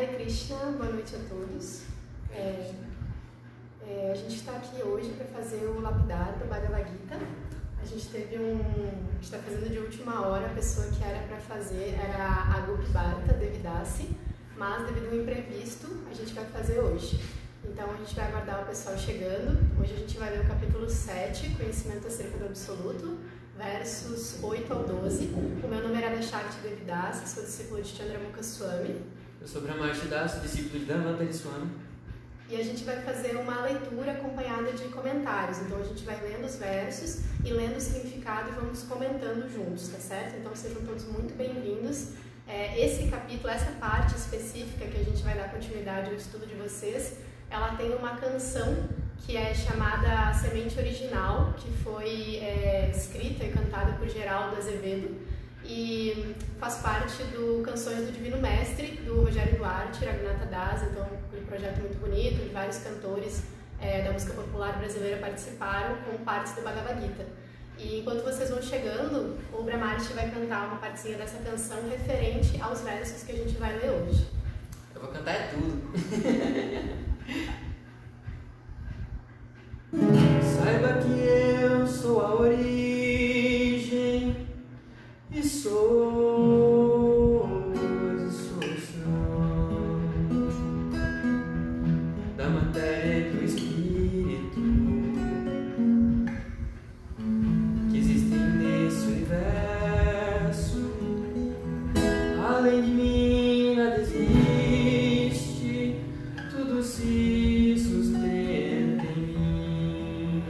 Hare Krishna, boa noite a todos. A gente está aqui hoje para fazer o lapidar do Bhagavad Gita. A gente está fazendo de última hora, a pessoa que era para fazer era a Gopi Bharata Devidasi, mas devido a um imprevisto, a gente vai fazer hoje. Então a gente vai aguardar o pessoal chegando. Hoje a gente vai ler o capítulo 7, Conhecimento acerca do Absoluto, versos 8 ao 12. O meu nome é Radha Shakti Devidasi, sou discípulo de Chandramukha Swami. Eu sou Brahmarshi Das, discípulo de Dhamantari Swami. E a gente vai fazer uma leitura acompanhada de comentários. Então a gente vai lendo os versos e lendo o significado e vamos comentando juntos, tá certo? Então sejam todos muito bem-vindos. Esse capítulo, essa parte específica que a gente vai dar continuidade ao estudo de vocês, ela tem uma canção que é chamada Semente Original, que foi escrita e cantada por Geraldo Azevedo e faz parte do Canções do Divino Mestre, do Rogério Duarte, Raghunatha Das. Então, um projeto muito bonito, e vários cantores da música popular brasileira participaram com partes do Bhagavad Gita. E enquanto vocês vão chegando, o Brahmarshi vai cantar uma partezinha dessa canção referente aos versos que a gente vai ler hoje. Eu vou cantar tudo. Saiba que eu sou a origem e sou a dissolução da matéria e do espírito que existem nesse universo. Além de mim nada existe, tudo se sustenta em mim,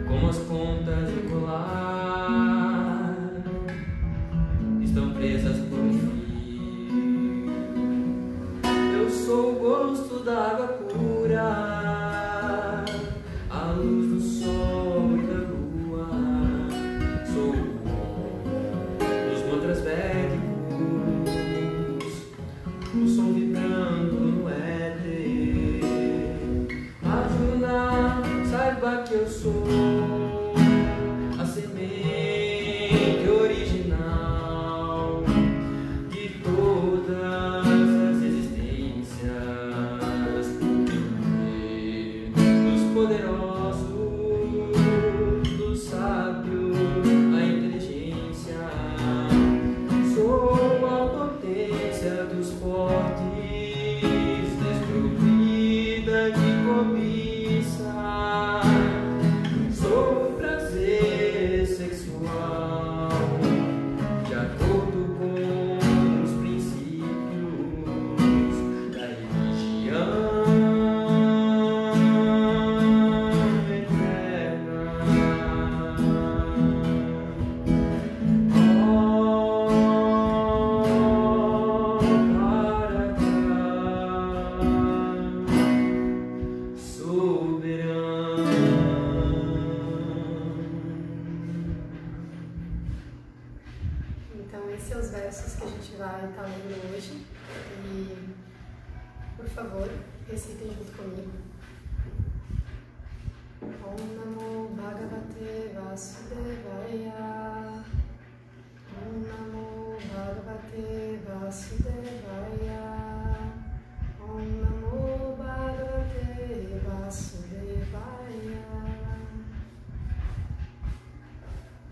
como as contas de colar estão presas por um fio. Eu sou o gosto da água pura, a luz do sol e da lua. Sou os mantras védicos, o som vibrando no éter. Arjuna, saiba que eu sou a semente original de todas as existências, dos poderosos, do sábio, a inteligência. Sou a potência dos fortes, desprovida de cobiça. Sou o prazer sexual, de acordo com os princípios da religião eterna. Então esses são os versos que a gente vai estar lendo hoje. E, por favor, recitem junto comigo. Om Namo Bhagavate Vasudevaya. Om Namo Bhagavate Vasudevaya. Om Namo Bhagavate Vasudevaya.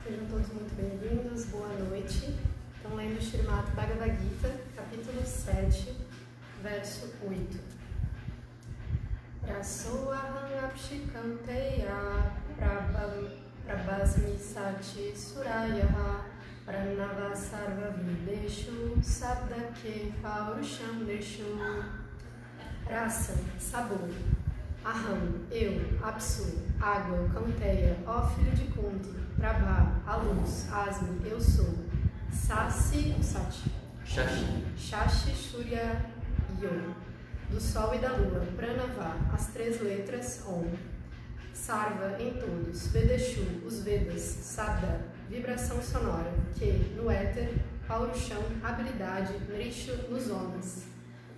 Sejam todos muito bem-vindos, boa noite. Estão lendo o Srimad Bhagavad Gita, capítulo 7, verso 8. Rasoaham apshikanteya prabhasmi sati surayaha pranava sarva videshu sabdake paurusham deshu. Rasa, sabor. Aham, eu, Apsu, água, Kanteya, ó filho de Kunti, Prabha, a luz, Asmi, eu sou, Sasi, Sati, Shashi, Shurya, Yo, do sol e da lua, Pranava, as três letras, Om, Sarva, em todos, Vedeshu, os Vedas, Sabda, vibração sonora, que, no éter, Paurusham, habilidade, Nrishu, nos homens.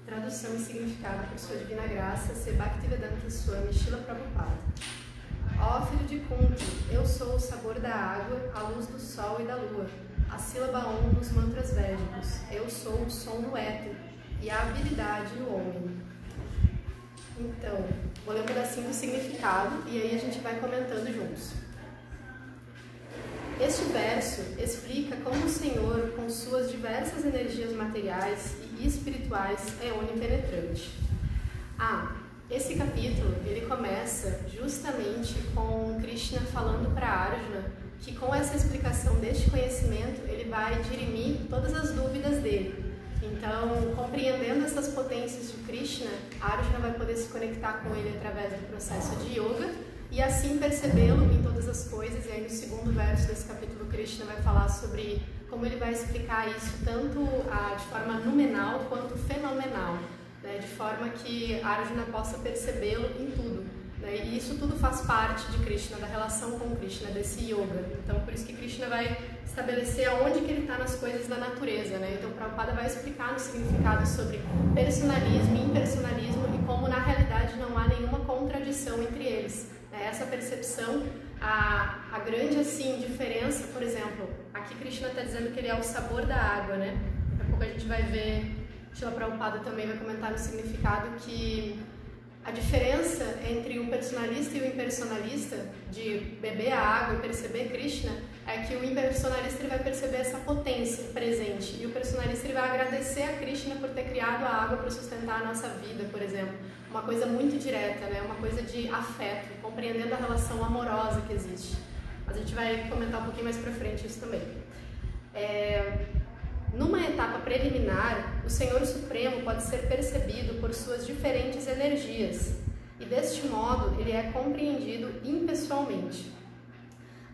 Tradução e significado por sua divina graça, C. Bhaktivedanta Swami Srila Prabhupada. Ó filho de Kunti, eu sou o sabor da água, a luz do sol e da lua, a sílaba Om nos mantras védicos. Eu sou o som do éter, e a habilidade no homem. Então, vou ler um pedacinho do significado e aí a gente vai comentando juntos. Este verso explica como o Senhor, com suas diversas energias materiais e espirituais, é onipenetrante. Esse capítulo, ele começa justamente com Krishna falando para Arjuna que com essa explicação deste conhecimento, ele vai dirimir todas as dúvidas dele. Então, compreendendo essas potências de Krishna, Arjuna vai poder se conectar com ele através do processo de yoga e assim percebê-lo em todas as coisas. E aí no segundo verso desse capítulo, Krishna vai falar sobre como ele vai explicar isso tanto de forma noumenal quanto fenomenal, né? De forma que Arjuna possa percebê-lo em tudo, né? E isso tudo faz parte de Krishna, da relação com Krishna, desse yoga. Então, por isso que Krishna vai estabelecer aonde que ele está nas coisas da natureza, né? Então, Prabhupada vai explicar no significado sobre personalismo e impersonalismo e como, na realidade, não há nenhuma contradição entre eles, né? Essa percepção, a grande, assim, diferença, por exemplo, aqui Krishna está dizendo que ele é o sabor da água, né? Daqui a pouco a gente vai ver, Srila Prabhupada também vai comentar no significado que a diferença entre o personalista e o impersonalista, de beber a água e perceber Krishna, é que o impersonalista ele vai perceber essa potência presente e o personalista ele vai agradecer a Krishna por ter criado a água para sustentar a nossa vida, por exemplo. Uma coisa muito direta, né? Uma coisa de afeto, compreendendo a relação amorosa que existe. Mas a gente vai comentar um pouquinho mais pra frente isso também. Numa etapa preliminar, o Senhor Supremo pode ser percebido por suas diferentes energias e, deste modo, ele é compreendido impessoalmente.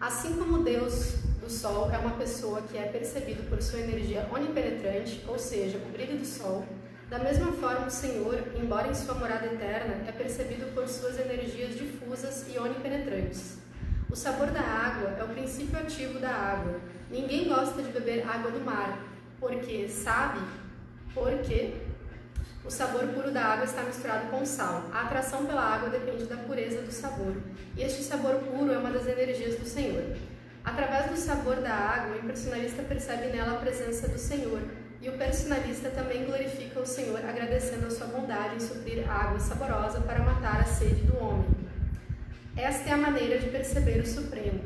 Assim como Deus do Sol é uma pessoa que é percebido por sua energia onipenetrante, ou seja, o brilho do Sol, da mesma forma o Senhor, embora em sua morada eterna, é percebido por suas energias difusas e onipenetrantes. O sabor da água é o princípio ativo da água. Ninguém gosta de beber água do mar, porque o sabor puro da água está misturado com sal. A atração pela água depende da pureza do sabor, e este sabor puro é uma das energias do Senhor. Através do sabor da água, o impersonalista percebe nela a presença do Senhor, e o personalista também glorifica o Senhor, agradecendo a sua bondade em suprir a água saborosa para matar a sede do homem. Esta é a maneira de perceber o Supremo.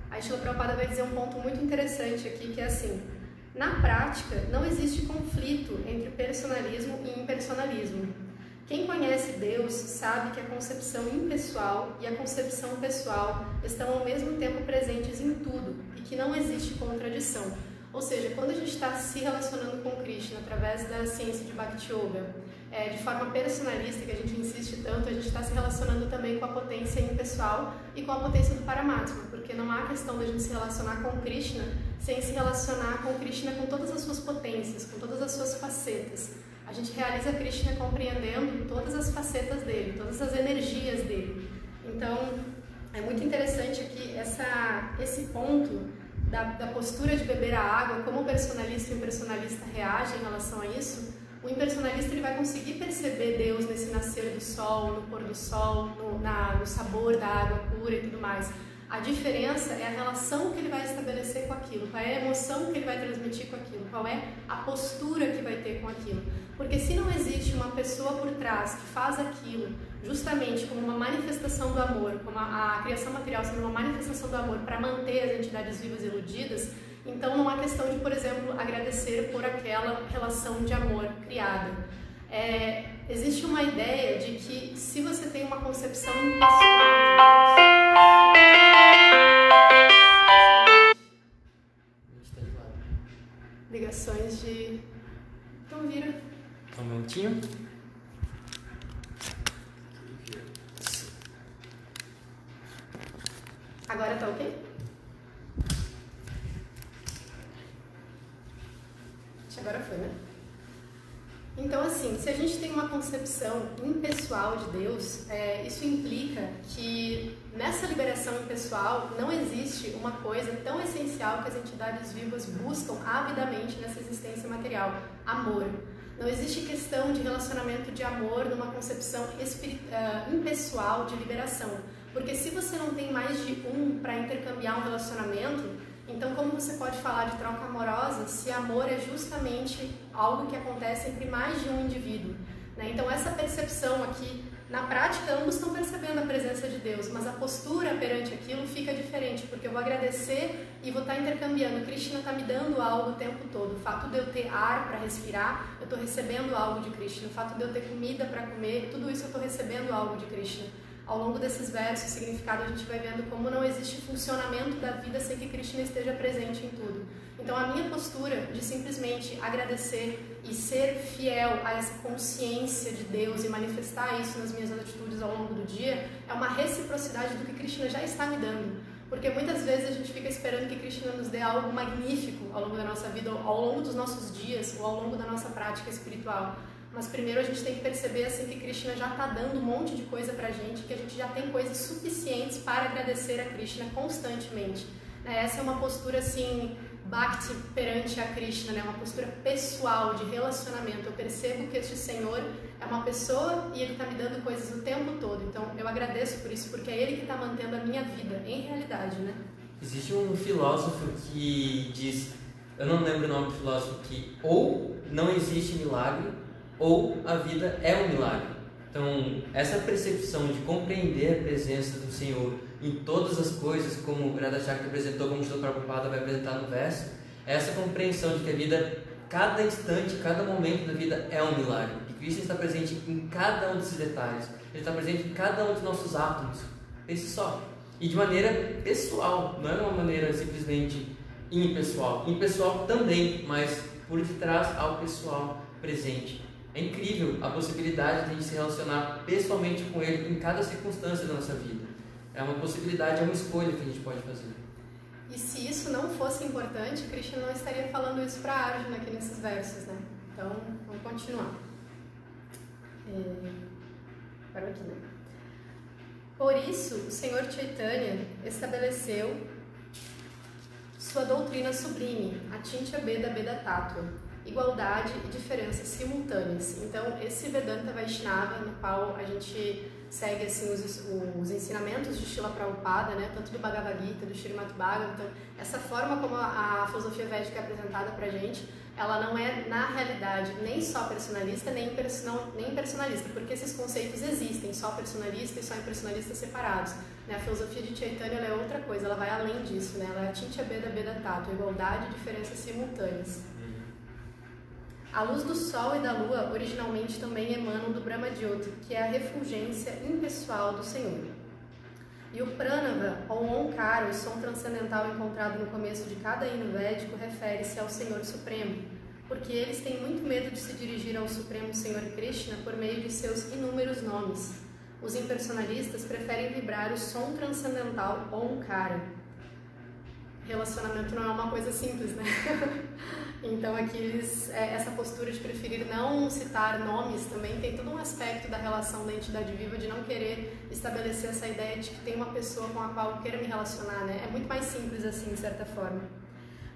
A Srila Prabhupada vai dizer um ponto muito interessante aqui, que é assim: na prática, não existe conflito entre personalismo e impersonalismo. Quem conhece Deus sabe que a concepção impessoal e a concepção pessoal estão ao mesmo tempo presentes em tudo e que não existe contradição. Ou seja, quando a gente está se relacionando com Krishna através da ciência de Bhakti Yoga, de forma personalista, que a gente insiste tanto, a gente está se relacionando também com a potência impessoal e com a potência do Paramatma, porque não há questão da gente se relacionar com Krishna sem se relacionar com Krishna com todas as suas potências, com todas as suas facetas. A gente realiza Krishna compreendendo todas as facetas dele, todas as energias dele. Então, é muito interessante aqui esse ponto da postura de beber a água, como o personalista e o impersonalista reagem em relação a isso. O impersonalista ele vai conseguir perceber Deus nesse nascer do sol, no pôr do sol, no sabor da água pura e tudo mais. A diferença é a relação que ele vai estabelecer com aquilo, qual é a emoção que ele vai transmitir com aquilo, qual é a postura que vai ter com aquilo. Porque se não existe uma pessoa por trás que faz aquilo justamente como uma manifestação do amor, como a criação material sendo uma manifestação do amor para manter as entidades vivas iludidas, então não há questão de, por exemplo, agradecer por aquela relação de amor criada. Existe uma ideia de que se você tem uma concepção impessoal ligações de... Então vira. Só um minutinho. Agora tá ok? Agora foi, né? Então, assim, se a gente tem uma concepção impessoal de Deus, isso implica que nessa liberação impessoal não existe uma coisa tão essencial que as entidades vivas buscam avidamente nessa existência material: amor. Não existe questão de relacionamento de amor numa concepção impessoal de liberação. Porque se você não tem mais de um para intercambiar um relacionamento, então como você pode falar de troca amorosa se amor é justamente algo que acontece entre mais de um indivíduo, né? Então essa percepção aqui, na prática, ambos estão percebendo a presença de Deus, mas a postura perante aquilo fica diferente, porque eu vou agradecer e vou estar intercambiando. Krishna está me dando algo o tempo todo. O fato de eu ter ar para respirar, eu estou recebendo algo de Krishna. O fato de eu ter comida para comer, tudo isso eu estou recebendo algo de Krishna. Ao longo desses versos, o significado, a gente vai vendo como não existe funcionamento da vida sem que Krishna esteja presente em tudo. Então a minha postura de simplesmente agradecer e ser fiel a essa consciência de Deus e manifestar isso nas minhas atitudes ao longo do dia é uma reciprocidade do que Krishna já está me dando. Porque muitas vezes a gente fica esperando que Krishna nos dê algo magnífico ao longo da nossa vida, ao longo dos nossos dias ou ao longo da nossa prática espiritual. Mas primeiro a gente tem que perceber assim que Krishna já está dando um monte de coisa pra gente, que a gente já tem coisas suficientes para agradecer a Krishna constantemente. Essa é uma postura assim, bhakti perante a Krishna, né? Uma postura pessoal de relacionamento. Eu percebo que este Senhor é uma pessoa e Ele está me dando coisas o tempo todo. Então eu agradeço por isso, porque é Ele que está mantendo a minha vida, em realidade, né? Existe um filósofo que diz, eu não lembro o nome do filósofo, que ou não existe milagre, ou a vida é um milagre. Então, essa percepção de compreender a presença do Senhor em todas as coisas, como o Radha Shakti apresentou, como o Srila Prabhupada vai apresentar no verso, é essa compreensão de que a vida, cada instante, cada momento da vida é um milagre. E Krishna está presente em cada um desses detalhes. Ele está presente em cada um dos nossos átomos. Pense só. E de maneira pessoal, não é uma maneira simplesmente impessoal. Impessoal também, mas por detrás ao pessoal presente. É incrível a possibilidade de a gente se relacionar pessoalmente com Ele em cada circunstância da nossa vida. É uma possibilidade, é uma escolha que a gente pode fazer. E se isso não fosse importante, Krishna não estaria falando isso para Arjuna aqui nesses versos, né? Então, vamos continuar. Parou aqui, né? Por isso, o Senhor Chaitanya estabeleceu sua doutrina sublime, Achintya Bheda Bheda Tattva, igualdade e diferenças simultâneas. Então, esse Vedanta Vaishnava, no qual a gente segue assim, os ensinamentos de Srila Prabhupada, né, tanto do Bhagavad Gita, do Srimad Bhagavatam, essa forma como a filosofia védica é apresentada pra gente, ela não é, na realidade, nem só personalista, nem impersonalista, porque esses conceitos existem, só personalista e só impersonalista separados. Né? A filosofia de Chaitanya ela é outra coisa, ela vai além disso, né? Ela é Achintya Bheda Bheda Tattva, igualdade e diferenças simultâneas. A luz do Sol e da Lua originalmente também emanam do Brahma-jyoti, que é a refulgência impessoal do Senhor. E o Pranava, ou Onkara, o som transcendental encontrado no começo de cada hino védico, refere-se ao Senhor Supremo, porque eles têm muito medo de se dirigir ao Supremo Senhor Krishna por meio de seus inúmeros nomes. Os impersonalistas preferem vibrar o som transcendental Onkara. Relacionamento não é uma coisa simples, né? Então aqui essa postura de preferir não citar nomes também tem todo um aspecto da relação da entidade viva de não querer estabelecer essa ideia de que tem uma pessoa com a qual eu quero me relacionar, né? É muito mais simples assim, de certa forma.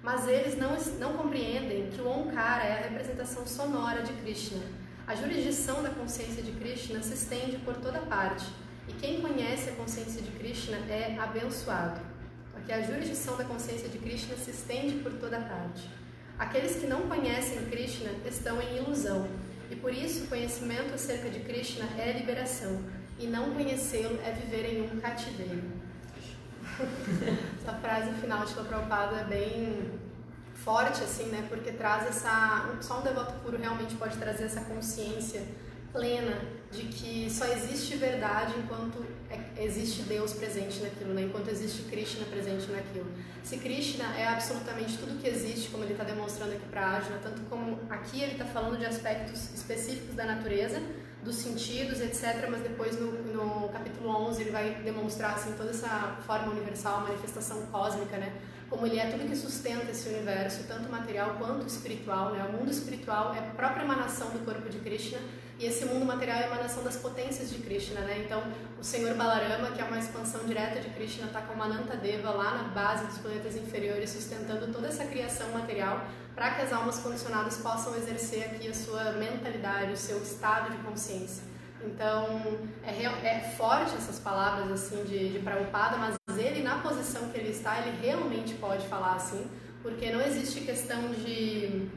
Mas eles não compreendem que o Onkara é a representação sonora de Krishna. A jurisdição da consciência de Krishna se estende por toda parte, e quem conhece a consciência de Krishna é abençoado. Porque a jurisdição da consciência de Krishna se estende por toda parte. Aqueles que não conhecem Krishna estão em ilusão, e por isso o conhecimento acerca de Krishna é liberação, e não conhecê-lo é viver em um cativeiro. Essa frase final de Srila Prabhupada é bem forte, assim, né? Porque traz só um devoto puro realmente pode trazer essa consciência plena de que só existe verdade enquanto existe Deus presente naquilo, né? Enquanto existe Krishna presente naquilo. Se Krishna é absolutamente tudo que existe, como ele está demonstrando aqui para Arjuna, tanto como aqui ele está falando de aspectos específicos da natureza, dos sentidos, etc., mas depois no capítulo 11 ele vai demonstrar assim, toda essa forma universal, a manifestação cósmica, né? Como ele é tudo que sustenta esse universo, tanto material quanto espiritual, né? O mundo espiritual é a própria emanação do corpo de Krishna, e esse mundo material é a emanação das potências de Krishna, né? Então, o Senhor Balarama, que é uma expansão direta de Krishna, está com Anantadeva lá na base dos planetas inferiores, sustentando toda essa criação material, para que as almas condicionadas possam exercer aqui a sua mentalidade, o seu estado de consciência. Então, é forte essas palavras assim de Prabhupada, mas ele, na posição que ele está, ele realmente pode falar assim, porque não existe questão de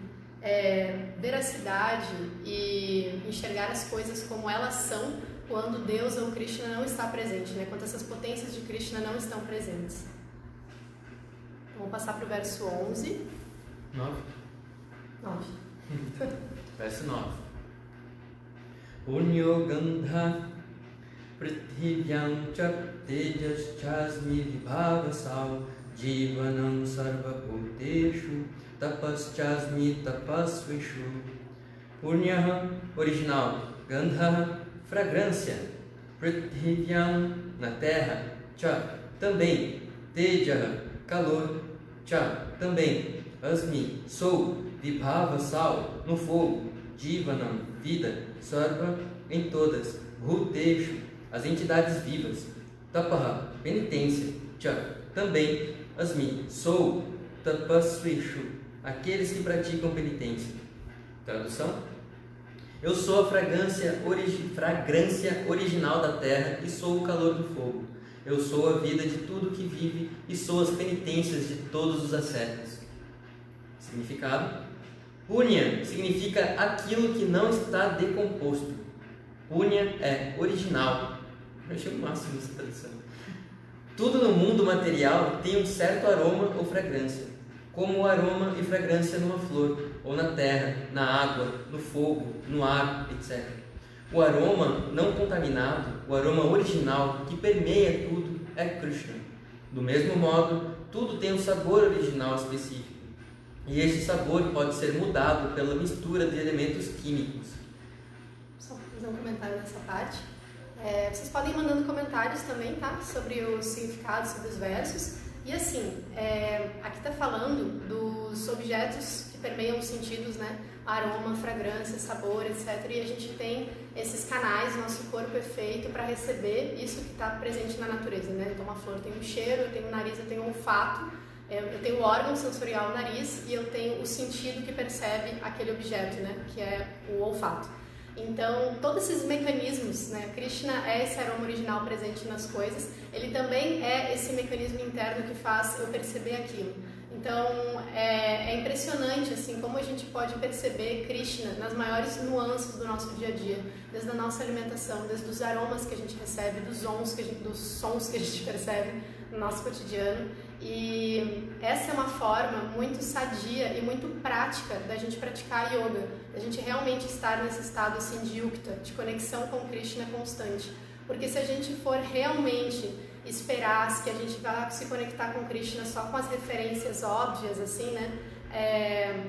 veracidade e enxergar as coisas como elas são quando Deus ou Krishna não está presente, né? Quando essas potências de Krishna não estão presentes. Vamos passar para o verso 11. 9. Verso 9. Punyo gandha prithibhyam cha tejas chasmi vibhavasau jivanam sarva bhuteshu tapaschasmi tapasvishu. Punya, original. Gandha, fragrância. Prithibhyam, na terra. Cha, também. Teja, calor. Cha, também. Asmi, sou. Vibhava, sal, no fogo. Jivanam, vida. Sarva, em todas. Bhuteshu, as entidades vivas. Tapaha, penitência. Cha, também. Asmi, sou. Tapasvishu, aqueles que praticam penitência. Tradução: eu sou a fragrância original da terra e sou o calor do fogo. Eu sou a vida de tudo que vive e sou as penitências de todos os ascetas. Significado: Punya significa aquilo que não está decomposto. Punya é original. Eu achei o máximo essa tradução. Tudo no mundo material tem um certo aroma ou fragrância, como o aroma e fragrância numa flor, ou na terra, na água, no fogo, no ar, etc. O aroma não contaminado, o aroma original que permeia tudo é Krishna. Do mesmo modo, tudo tem um sabor original específico, e este sabor pode ser mudado pela mistura de elementos químicos. Só fazer um comentário nessa parte. Vocês podem ir mandando comentários também, tá? Sobre os significados, sobre os versos. E assim, aqui está falando dos objetos que permeiam os sentidos, né? Aroma, fragrância, sabor, etc. E a gente tem esses canais, nosso corpo é feito para receber isso que está presente na natureza, né? Então, uma flor tem um cheiro, eu tenho um nariz, eu tenho um olfato, eu tenho o órgão sensorial, o nariz, e eu tenho o sentido que percebe aquele objeto, né? Que é o olfato. Então, todos esses mecanismos, né? Krishna é esse aroma original presente nas coisas, ele também é esse mecanismo interno que faz eu perceber aquilo. Então, é impressionante assim, como a gente pode perceber Krishna nas maiores nuances do nosso dia a dia, desde a nossa alimentação, desde os aromas que a gente recebe, dos sons que a gente percebe no nosso cotidiano. E essa é uma forma muito sadia e muito prática da gente praticar yoga, da gente realmente estar nesse estado assim de yukta, de conexão com Krishna constante. Porque se a gente for realmente esperar que a gente vá se conectar com Krishna só com as referências óbvias, assim, né?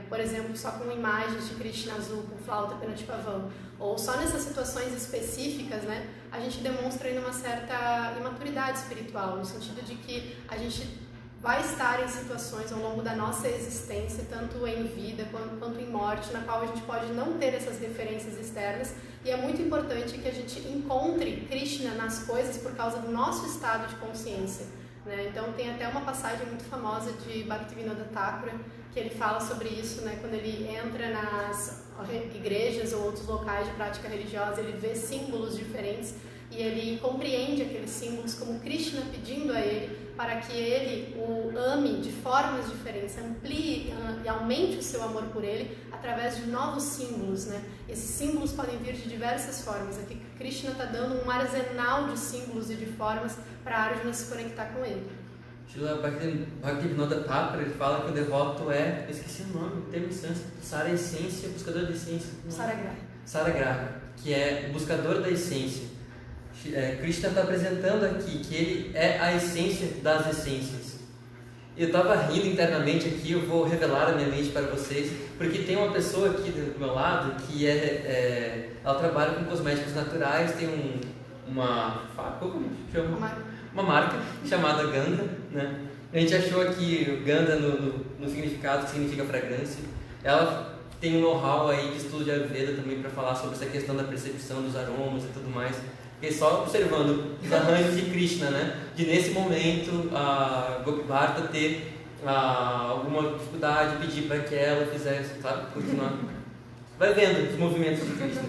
Por exemplo, só com imagens de Krishna azul, com flauta, pena de pavão, ou só nessas situações específicas, né? A gente demonstra ainda uma certa imaturidade espiritual, no sentido de que a gente vai estar em situações ao longo da nossa existência, tanto em vida quanto em morte, na qual a gente pode não ter essas referências externas, e é muito importante que a gente encontre Krishna nas coisas por causa do nosso estado de consciência, né? Então tem até uma passagem muito famosa de Bhaktivinoda Thakura, que ele fala sobre isso, né? Quando ele entra nas igrejas ou outros locais de prática religiosa, ele vê símbolos diferentes e ele compreende aqueles símbolos como Krishna pedindo a ele para que ele o ame de formas diferentes, amplie e aumente o seu amor por ele através de novos símbolos, né? Esses símbolos podem vir de diversas formas. Aqui Krishna está dando um arsenal de símbolos e de formas para Arjuna se conectar com ele. Srila Bhaktivinoda Thakura, ele fala que o devoto é, eu esqueci o nome, o termo em sânscrito, Sara essência, buscador da essência. Saragraha, que é buscador da essência. Krishna está apresentando aqui que ele é a essência das essências. Eu estava rindo internamente aqui, eu vou revelar a minha mente para vocês, porque tem uma pessoa aqui do meu lado que ela trabalha com cosméticos naturais, tem uma marca chamada Gandha, né? A gente achou aqui o Gandha no significado que significa fragrância. Ela tem um know-how aí de estudo de Ayurveda também para falar sobre essa questão da percepção dos aromas e tudo mais. Fiquei só observando os arranjos de Krishna, né? De nesse momento a Gopi Bharata ter alguma dificuldade, pedir para que ela fizesse, sabe? Continuar. Vai vendo os movimentos de Krishna.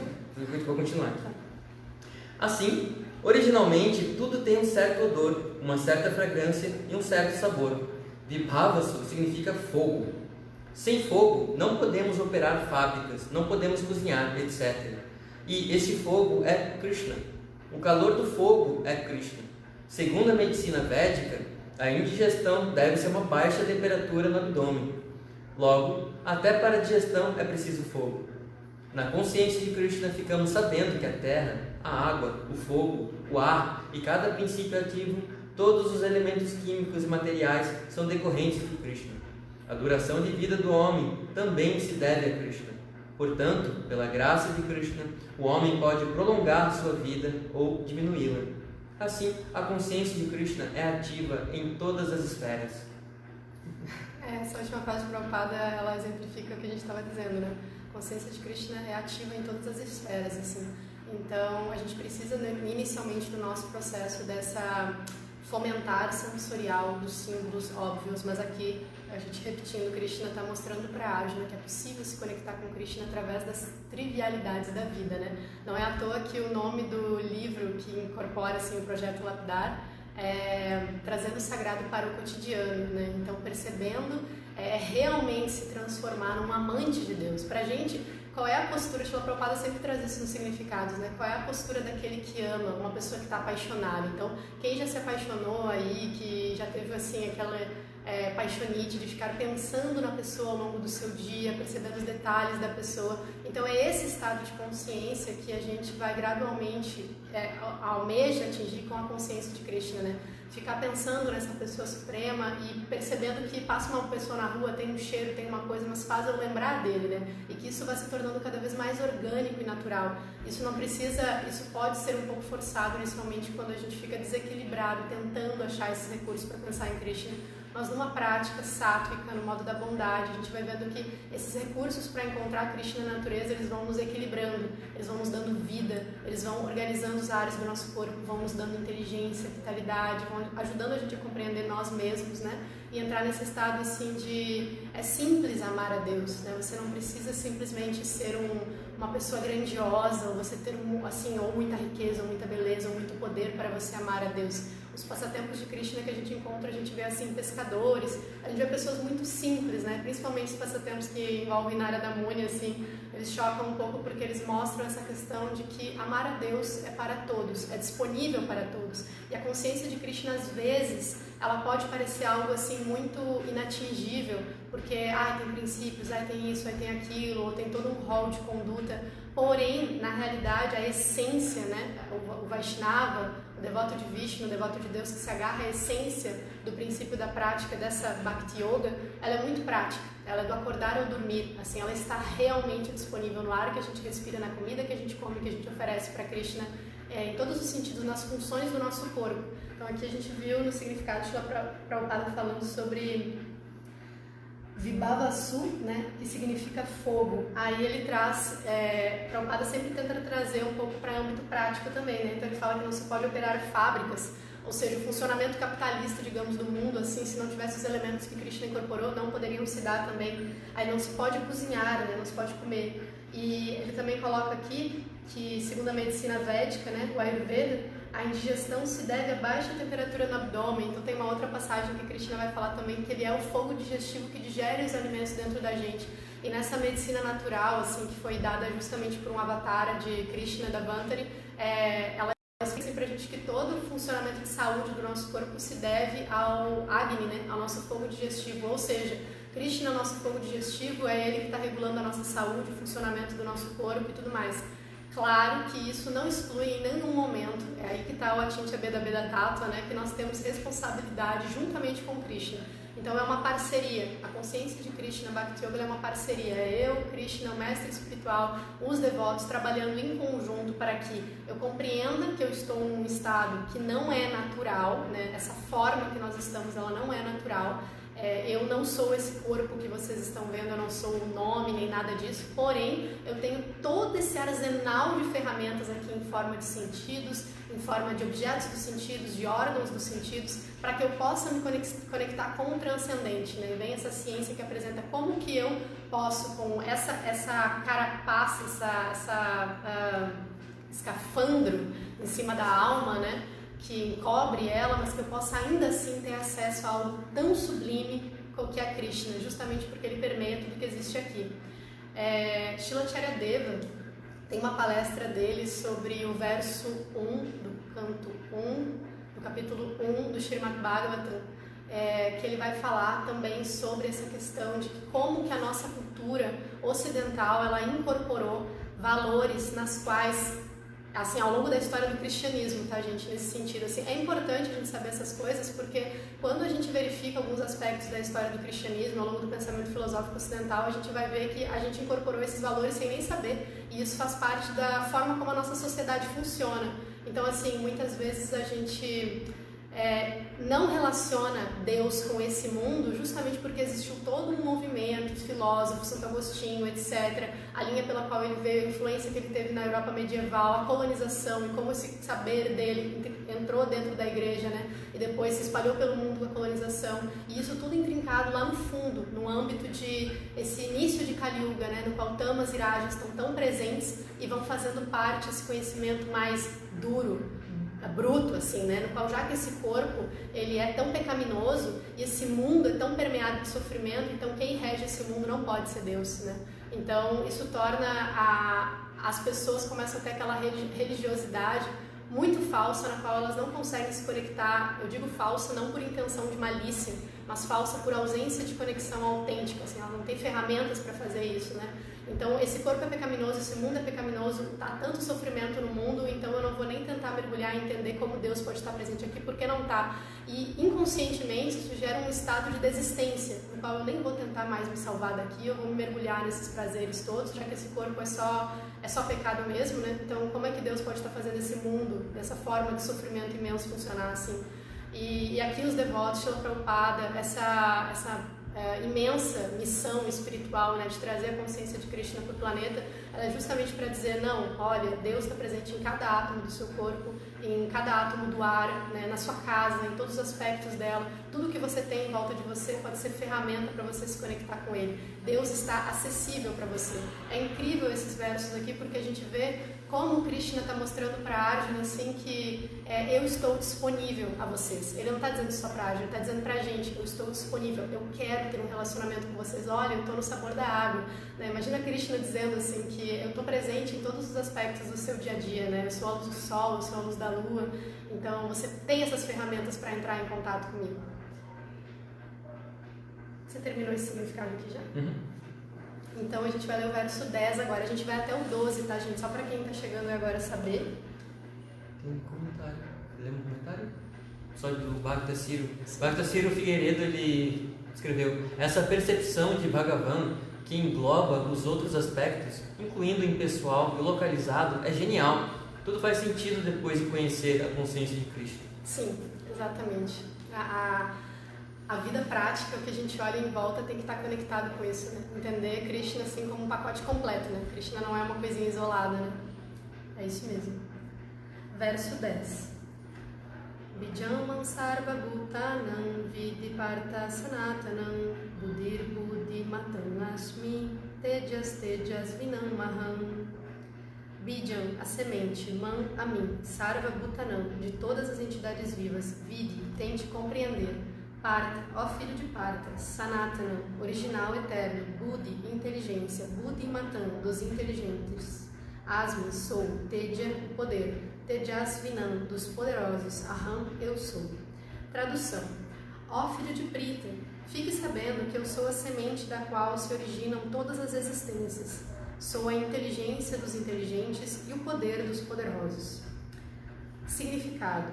Vou continuar aqui. Assim, originalmente, tudo tem um certo odor, uma certa fragrância e um certo sabor. Vibhavasu significa fogo. Sem fogo, não podemos operar fábricas, não podemos cozinhar, etc. E esse fogo é Krishna. O calor do fogo é Krishna. Segundo a medicina védica, a indigestão deve ser uma baixa temperatura no abdômen. Logo, até para a digestão é preciso fogo. Na consciência de Krishna, ficamos sabendo que a terra, a água, o fogo, o ar e cada princípio ativo, todos os elementos químicos e materiais são decorrentes de Krishna. A duração de vida do homem também se deve a Krishna. Portanto, pela graça de Krishna, o homem pode prolongar sua vida ou diminuí-la. Assim, a consciência de Krishna é ativa em todas as esferas. Essa última frase de Prabhupada, ela exemplifica o que a gente estava dizendo, né? A consciência de Krishna é ativa em todas as esferas, assim. Então, a gente precisa, né, inicialmente, do nosso processo dessa fomentar sensorial dos símbolos óbvios, mas aqui, a gente repetindo, Krishna está mostrando para Arjuna que é possível se conectar com Krishna através das trivialidades da vida, né? Não é à toa que o nome do livro que incorpora assim, o projeto Lapidar é trazendo o sagrado para o cotidiano, né? Então, percebendo realmente se transformar num amante de Deus. Para a gente, qual é a postura? Shila Prabhupada sempre traz isso nos significados, né? Qual é a postura daquele que ama, uma pessoa que está apaixonada? Então, quem já se apaixonou aí, que já teve assim aquela paixonite de ficar pensando na pessoa ao longo do seu dia, percebendo os detalhes da pessoa. Então, é esse estado de consciência que a gente vai gradualmente almeja atingir com a consciência de Krishna, né? Ficar pensando nessa pessoa suprema e percebendo que passa uma pessoa na rua, tem um cheiro, tem uma coisa, mas faz eu lembrar dele, né? E que isso vai se tornando cada vez mais orgânico e natural. Isso pode ser um pouco forçado, principalmente quando a gente fica desequilibrado, tentando achar esses recursos para pensar em Krishna. Mas numa prática sáttvica, no modo da bondade, a gente vai vendo que esses recursos para encontrar Krishna na natureza, eles vão nos equilibrando, eles vão nos dando vida, eles vão organizando as áreas do nosso corpo, vão nos dando inteligência, vitalidade, vão ajudando a gente a compreender nós mesmos, né? E entrar nesse estado assim de... É simples amar a Deus, né? Você não precisa simplesmente ser uma pessoa grandiosa, ou você ter assim, ou muita riqueza, ou muita beleza, ou muito poder para você amar a Deus. Os passatempos de Krishna que a gente encontra, a gente vê assim pescadores, a gente vê pessoas muito simples, né? Principalmente os passatempos que envolvem Narada Muni, assim, eles chocam um pouco porque eles mostram essa questão de que amar a Deus é para todos, é disponível para todos. E a consciência de Krishna, às vezes, ela pode parecer algo assim muito inatingível, porque tem princípios, tem isso, tem aquilo, ou tem todo um rol de conduta. Porém, na realidade, a essência, né, o Vaishnava, o devoto de Vishnu, o devoto de Deus que se agarra à essência do princípio da prática dessa Bhakti Yoga, ela é muito prática, ela é do acordar ao dormir, assim, ela está realmente disponível no ar que a gente respira, na comida que a gente come, que a gente oferece para Krishna, em todos os sentidos, nas funções do nosso corpo. Então aqui a gente viu no significado de Prabhupada falando sobre Vibhavasu, né, que significa fogo. Aí ele traz, Prabhupada sempre tenta trazer um pouco para âmbito prático também, né? Então ele fala que não se pode operar fábricas, ou seja, o funcionamento capitalista, digamos, do mundo, assim, se não tivesse os elementos que Krishna incorporou, não poderiam se dar também. Aí não se pode cozinhar, né, não se pode comer. E ele também coloca aqui que, segundo a medicina védica, né, o Ayurveda, a indigestão se deve a baixa temperatura no abdômen. Então tem uma outra passagem que Krishna vai falar também, que ele é o fogo digestivo que digere os alimentos dentro da gente. E nessa medicina natural, assim, que foi dada justamente por um avatar de Krishna, da Vantari, ela explica pra gente que todo o funcionamento de saúde do nosso corpo se deve ao Agni, né, ao nosso fogo digestivo. Ou seja, Krishna, nosso fogo digestivo, é ele que está regulando a nossa saúde, o funcionamento do nosso corpo e tudo mais. Claro que isso não exclui em nenhum momento, é aí que está o Achintya Bheda Bheda Tattva, né, que nós temos responsabilidade juntamente com Krishna. Então é uma parceria, a consciência de Krishna, Bhakti Yoga, é uma parceria, é eu, Krishna, o mestre espiritual, os devotos trabalhando em conjunto para que eu compreenda que eu estou num estado que não é natural, né, essa forma que nós estamos, ela não é natural. Eu não sou esse corpo que vocês estão vendo, eu não sou o nome nem nada disso, porém eu tenho todo esse arsenal de ferramentas aqui em forma de sentidos, em forma de objetos dos sentidos, de órgãos dos sentidos, para que eu possa me conectar com o transcendente, né? E vem essa ciência que apresenta como que eu posso, com essa carapaça, essa escafandro em cima da alma, né, que encobre ela, mas que eu possa ainda assim ter acesso a algo tão sublime que é Krishna, justamente porque ele permeia tudo que existe aqui. Srila Charyadeva tem uma palestra dele sobre o verso 1 do canto 1, do capítulo 1 do Srimad Bhagavatam, que ele vai falar também sobre essa questão de como que a nossa cultura ocidental ela incorporou valores nas quais, assim, ao longo da história do cristianismo, tá, gente, nesse sentido, assim, é importante a gente saber essas coisas, porque quando a gente verifica alguns aspectos da história do cristianismo, ao longo do pensamento filosófico ocidental, a gente vai ver que a gente incorporou esses valores sem nem saber, e isso faz parte da forma como a nossa sociedade funciona. Então, assim, muitas vezes a gente não relaciona Deus com esse mundo justamente porque existiu todo um movimento de filósofos, Santo Agostinho, etc., a linha pela qual ele veio, a influência que ele teve na Europa medieval, a colonização e como esse saber dele entrou dentro da igreja, né? E depois se espalhou pelo mundo com a colonização, e isso tudo intrincado lá no fundo, no âmbito de esse início de Kali Yuga, né? No qual tamas e rajas estão tão presentes e vão fazendo parte desse conhecimento mais duro, bruto, assim, né? No qual, já que esse corpo ele é tão pecaminoso e esse mundo é tão permeado de sofrimento, então quem rege esse mundo não pode ser Deus, né? Então isso torna as pessoas começam a ter aquela religiosidade muito falsa, na qual elas não conseguem se conectar. Eu digo falsa não por intenção de malícia, mas falsa por ausência de conexão autêntica, assim, ela não tem ferramentas para fazer isso, né? Então, esse corpo é pecaminoso, esse mundo é pecaminoso, tá tanto sofrimento no mundo, então eu não vou nem tentar mergulhar e entender como Deus pode estar presente aqui, porque não tá. E, inconscientemente, isso gera um estado de desistência, no qual eu nem vou tentar mais me salvar daqui, eu vou me mergulhar nesses prazeres todos, já que esse corpo é só pecado mesmo, né? Então, como é que Deus pode estar fazendo esse mundo, dessa forma de sofrimento imenso, funcionar assim? E aqui os devotos, Srila Prabhupada, essa imensa missão espiritual, né, de trazer a consciência de Krishna para o planeta, ela é justamente para dizer, não, olha, Deus está presente em cada átomo do seu corpo, em cada átomo do ar, né, na sua casa, em todos os aspectos dela, tudo que você tem em volta de você pode ser ferramenta para você se conectar com Ele. Deus está acessível para você. É incrível esses versos aqui, porque a gente vê como Krishna está mostrando para Arjuna, assim, que eu estou disponível a vocês. Ele não está dizendo só para Arjuna, ele está dizendo para a gente, eu estou disponível, eu quero ter um relacionamento com vocês. Olha, eu estou no sabor da água. Né? Imagina Krishna dizendo assim, que eu estou presente em todos os aspectos do seu dia a dia, né? Eu sou a luz do sol, eu sou a luz da lua. Então, você tem essas ferramentas para entrar em contato comigo. Você terminou esse significado aqui já? Uhum. Então a gente vai ler o verso 10 agora, a gente vai até o 12, tá, gente? Só pra quem tá chegando agora saber. Tem um comentário. Lembra um comentário? Só do Bhakta Ciro. Bhakta Ciro Figueiredo, ele escreveu: essa percepção de Bhagavan, que engloba os outros aspectos, incluindo o impessoal e o localizado, é genial. Tudo faz sentido depois de conhecer a consciência de Krishna. Sim, exatamente. A vida prática, o que a gente olha em volta, tem que estar conectado com isso, né? Entender Krishna assim como um pacote completo, né? Krishna não é uma coisinha isolada, né? É isso mesmo. Verso 10. Bijamam sarva bhutanam vidi partha sanatanam buddhir buddhi matam asmi tejas tejas vinam maham. Bijam, a semente, man, a mim, sarva bhutanam, de todas as entidades vivas, vidi, tente compreender. Partha, ó filho de Partha, Sanatana, original eterno, Buddhi, inteligência, Buddhi Matam, dos inteligentes, Asmi, sou, Teja, o poder, Tejas Vinam, dos poderosos, Aham, eu sou. Tradução: ó filho de Prita, fique sabendo que eu sou a semente da qual se originam todas as existências, sou a inteligência dos inteligentes e o poder dos poderosos. Significado: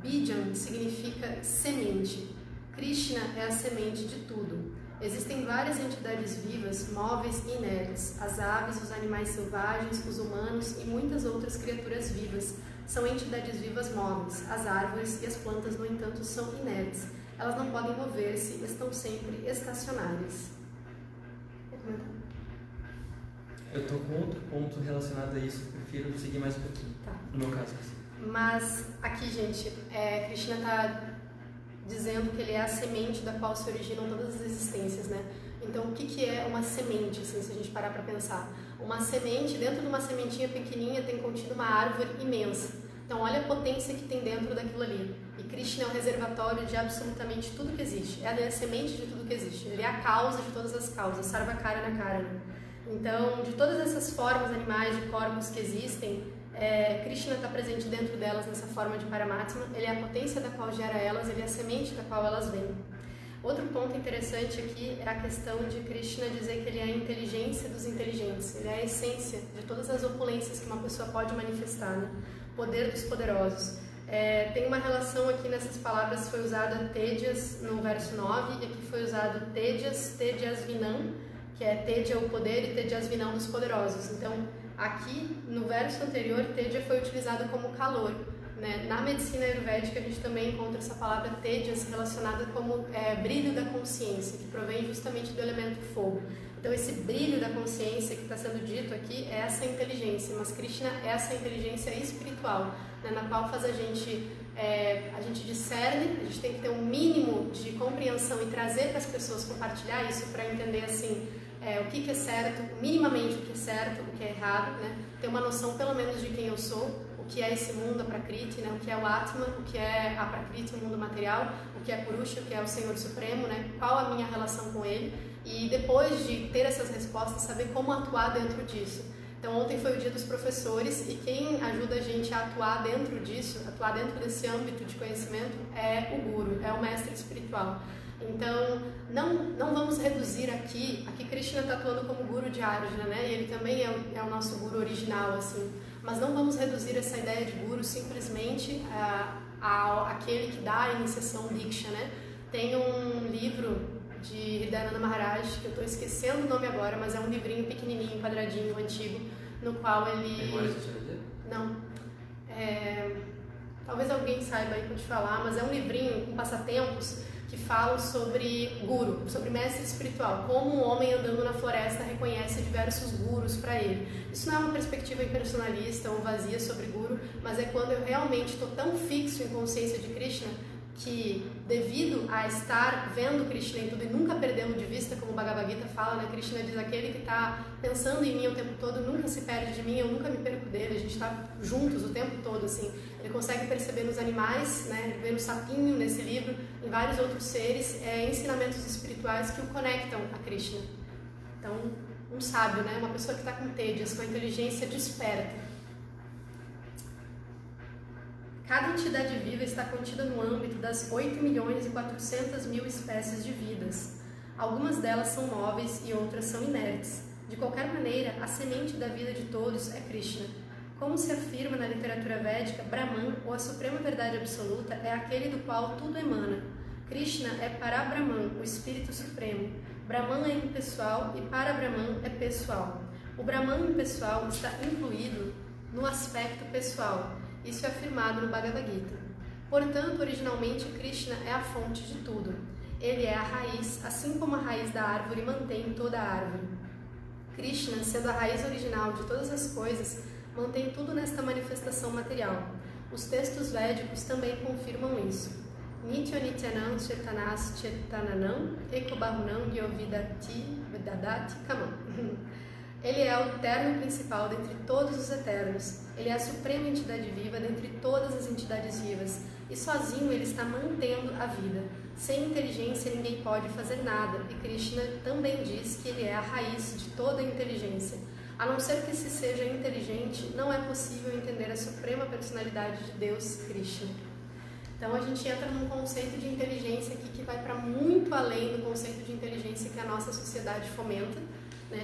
Bijam significa semente. Krishna é a semente de tudo. Existem várias entidades vivas, móveis e inertes. As aves, os animais selvagens, os humanos e muitas outras criaturas vivas são entidades vivas móveis. As árvores e as plantas, no entanto, são inertes. Elas não podem mover-se, estão sempre estacionárias. Eu estou com outro ponto relacionado a isso, prefiro seguir mais um pouquinho, Tá. no meu caso. Mas aqui, gente, Krishna está dizendo que ele é a semente da qual se originam todas as existências, né? Então, o que é uma semente, assim, se a gente parar para pensar? Uma semente, dentro de uma sementinha pequenininha, tem contido uma árvore imensa. Então olha a potência que tem dentro daquilo ali. E Krishna é o reservatório de absolutamente tudo que existe. É a semente de tudo que existe. Ele é a causa de todas as causas, Sarvakara Nakarana. Então, de todas essas formas animais, de corpos que existem, Krishna está presente dentro delas nessa forma de Paramatma. Ele é a potência da qual gera elas, ele é a semente da qual elas vêm. Outro ponto interessante aqui é a questão de Krishna dizer que ele é a inteligência dos inteligentes. Ele é a essência de todas as opulências que uma pessoa pode manifestar, né? Poder dos poderosos. Tem uma relação aqui nessas palavras, foi usada Tejas no verso 9, e aqui foi usado Tejas, Tejasvinam, que é Teja o poder e Tejasvinam dos poderosos. Então, aqui no verso anterior, Teja foi utilizado como calor. Né? Na medicina ayurvédica, a gente também encontra essa palavra Tejas relacionada como brilho da consciência, que provém justamente do elemento fogo. Então, esse brilho da consciência que está sendo dito aqui é essa inteligência, mas Krishna é essa inteligência espiritual, né? Na qual faz a gente discerne, a gente tem que ter um mínimo de compreensão e trazer para as pessoas, compartilhar isso para entender assim, o que é certo, minimamente o que é certo, o que é errado, né? Ter uma noção pelo menos de quem eu sou, o que é esse mundo, a Prakriti, né? O que é o Atma, o que é a Prakriti, o mundo material, o que é Purusha, o que é o Senhor Supremo, né? Qual a minha relação com ele, e depois de ter essas respostas, saber como atuar dentro disso. Então ontem foi o dia dos professores, e quem ajuda a gente a atuar dentro disso, atuar dentro desse âmbito de conhecimento, é o Guru, é o mestre espiritual. Então, não vamos reduzir aqui Krishna está atuando como Guru de Arjuna, né? E ele também é o nosso Guru original, assim. Mas não vamos reduzir essa ideia de Guru simplesmente àquele que dá a iniciação Diksha, né? Tem um livro de Hridayananda Maharaj, que eu estou esquecendo o nome agora, mas é um livrinho pequenininho, quadradinho, antigo, no qual ele... Memórias de Chandradev? Não. Talvez alguém saiba aí pode falar, mas é um livrinho com passatempos que falam sobre guru, sobre mestre espiritual, como um homem andando na floresta reconhece diversos gurus para ele. Isso não é uma perspectiva impersonalista ou vazia sobre guru, mas é quando eu realmente estou tão fixo em consciência de Krishna que, devido a estar vendo Krishna em tudo e nunca perdê-lo de vista, como o Bhagavad Gita fala, né? Krishna diz: aquele que está pensando em mim o tempo todo nunca se perde de mim, eu nunca me perco dele, a gente está juntos o tempo todo, assim. Ele consegue perceber nos animais, né? Ele vê no sapinho, nesse livro, em vários outros seres, ensinamentos espirituais que o conectam a Krishna. Então, um sábio, né? Uma pessoa que está com tejas, com a inteligência desperta. Cada entidade viva está contida no âmbito das 8.400.000 espécies de vidas. Algumas delas são móveis e outras são inertes. De qualquer maneira, a semente da vida de todos é Krishna. Como se afirma na literatura védica, Brahman, ou a suprema verdade absoluta, é aquele do qual tudo emana. Krishna é Parabrahman, o Espírito Supremo. Brahman é impessoal e Parabrahman é pessoal. O Brahman impessoal está incluído no aspecto pessoal. Isso é afirmado no Bhagavad Gita. Portanto, originalmente, Krishna é a fonte de tudo. Ele é a raiz, assim como a raiz da árvore mantém toda a árvore. Krishna, sendo a raiz original de todas as coisas, mantém tudo nesta manifestação material. Os textos védicos também confirmam isso. Nitya Nityanam Chetanas Chetananam Ekobahunam Yovidati Vedadati Kamam. Ele é o eterno principal dentre todos os eternos. Ele é a suprema entidade viva dentre todas as entidades vivas. E sozinho ele está mantendo a vida. Sem inteligência ninguém pode fazer nada. E Krishna também diz que ele é a raiz de toda a inteligência. A não ser que se seja inteligente, não é possível entender a suprema personalidade de Deus, Krishna. Então a gente entra num conceito de inteligência aqui que vai para muito além do conceito de inteligência que a nossa sociedade fomenta.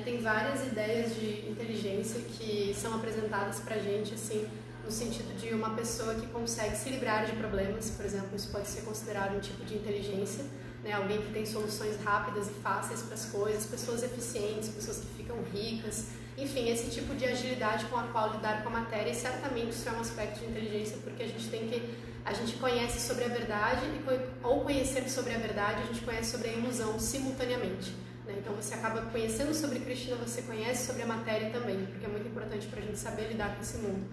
Tem várias ideias de inteligência que são apresentadas para a gente, assim, no sentido de uma pessoa que consegue se livrar de problemas, por exemplo, isso pode ser considerado um tipo de inteligência, né? Alguém que tem soluções rápidas e fáceis para as coisas, pessoas eficientes, pessoas que ficam ricas, enfim, esse tipo de agilidade com a qual lidar com a matéria, e certamente isso é um aspecto de inteligência, porque a gente conhece sobre a verdade, ou conhecer sobre a verdade, a gente conhece sobre a ilusão simultaneamente. Então você acaba conhecendo sobre Krishna, você conhece sobre a matéria também, porque é muito importante para a gente saber lidar com esse mundo.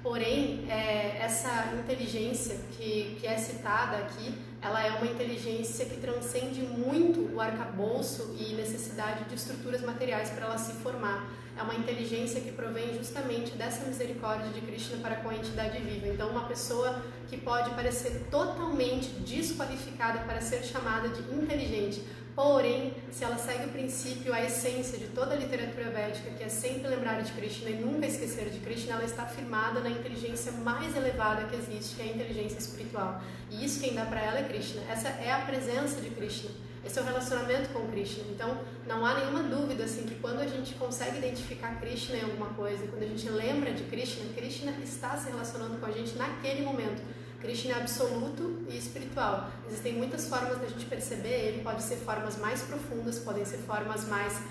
Porém, essa inteligência que é citada aqui, ela é uma inteligência que transcende muito o arcabouço e necessidade de estruturas materiais para ela se formar. É uma inteligência que provém justamente dessa misericórdia de Krishna para com a entidade viva. Então, uma pessoa que pode parecer totalmente desqualificada para ser chamada de inteligente, porém, se ela segue o princípio, a essência de toda a literatura védica, que é sempre lembrar de Krishna e nunca esquecer de Krishna, ela está firmada na inteligência mais elevada que existe, que é a inteligência espiritual. E isso quem dá para ela é Krishna. Essa é a presença de Krishna. Esse é o relacionamento com Krishna. Então, não há nenhuma dúvida assim, que quando a gente consegue identificar Krishna em alguma coisa, quando a gente lembra de Krishna, Krishna está se relacionando com a gente naquele momento. Krishna é absoluto e espiritual. Existem muitas formas da gente perceber ele, pode ser formas mais profundas, podem ser formas mais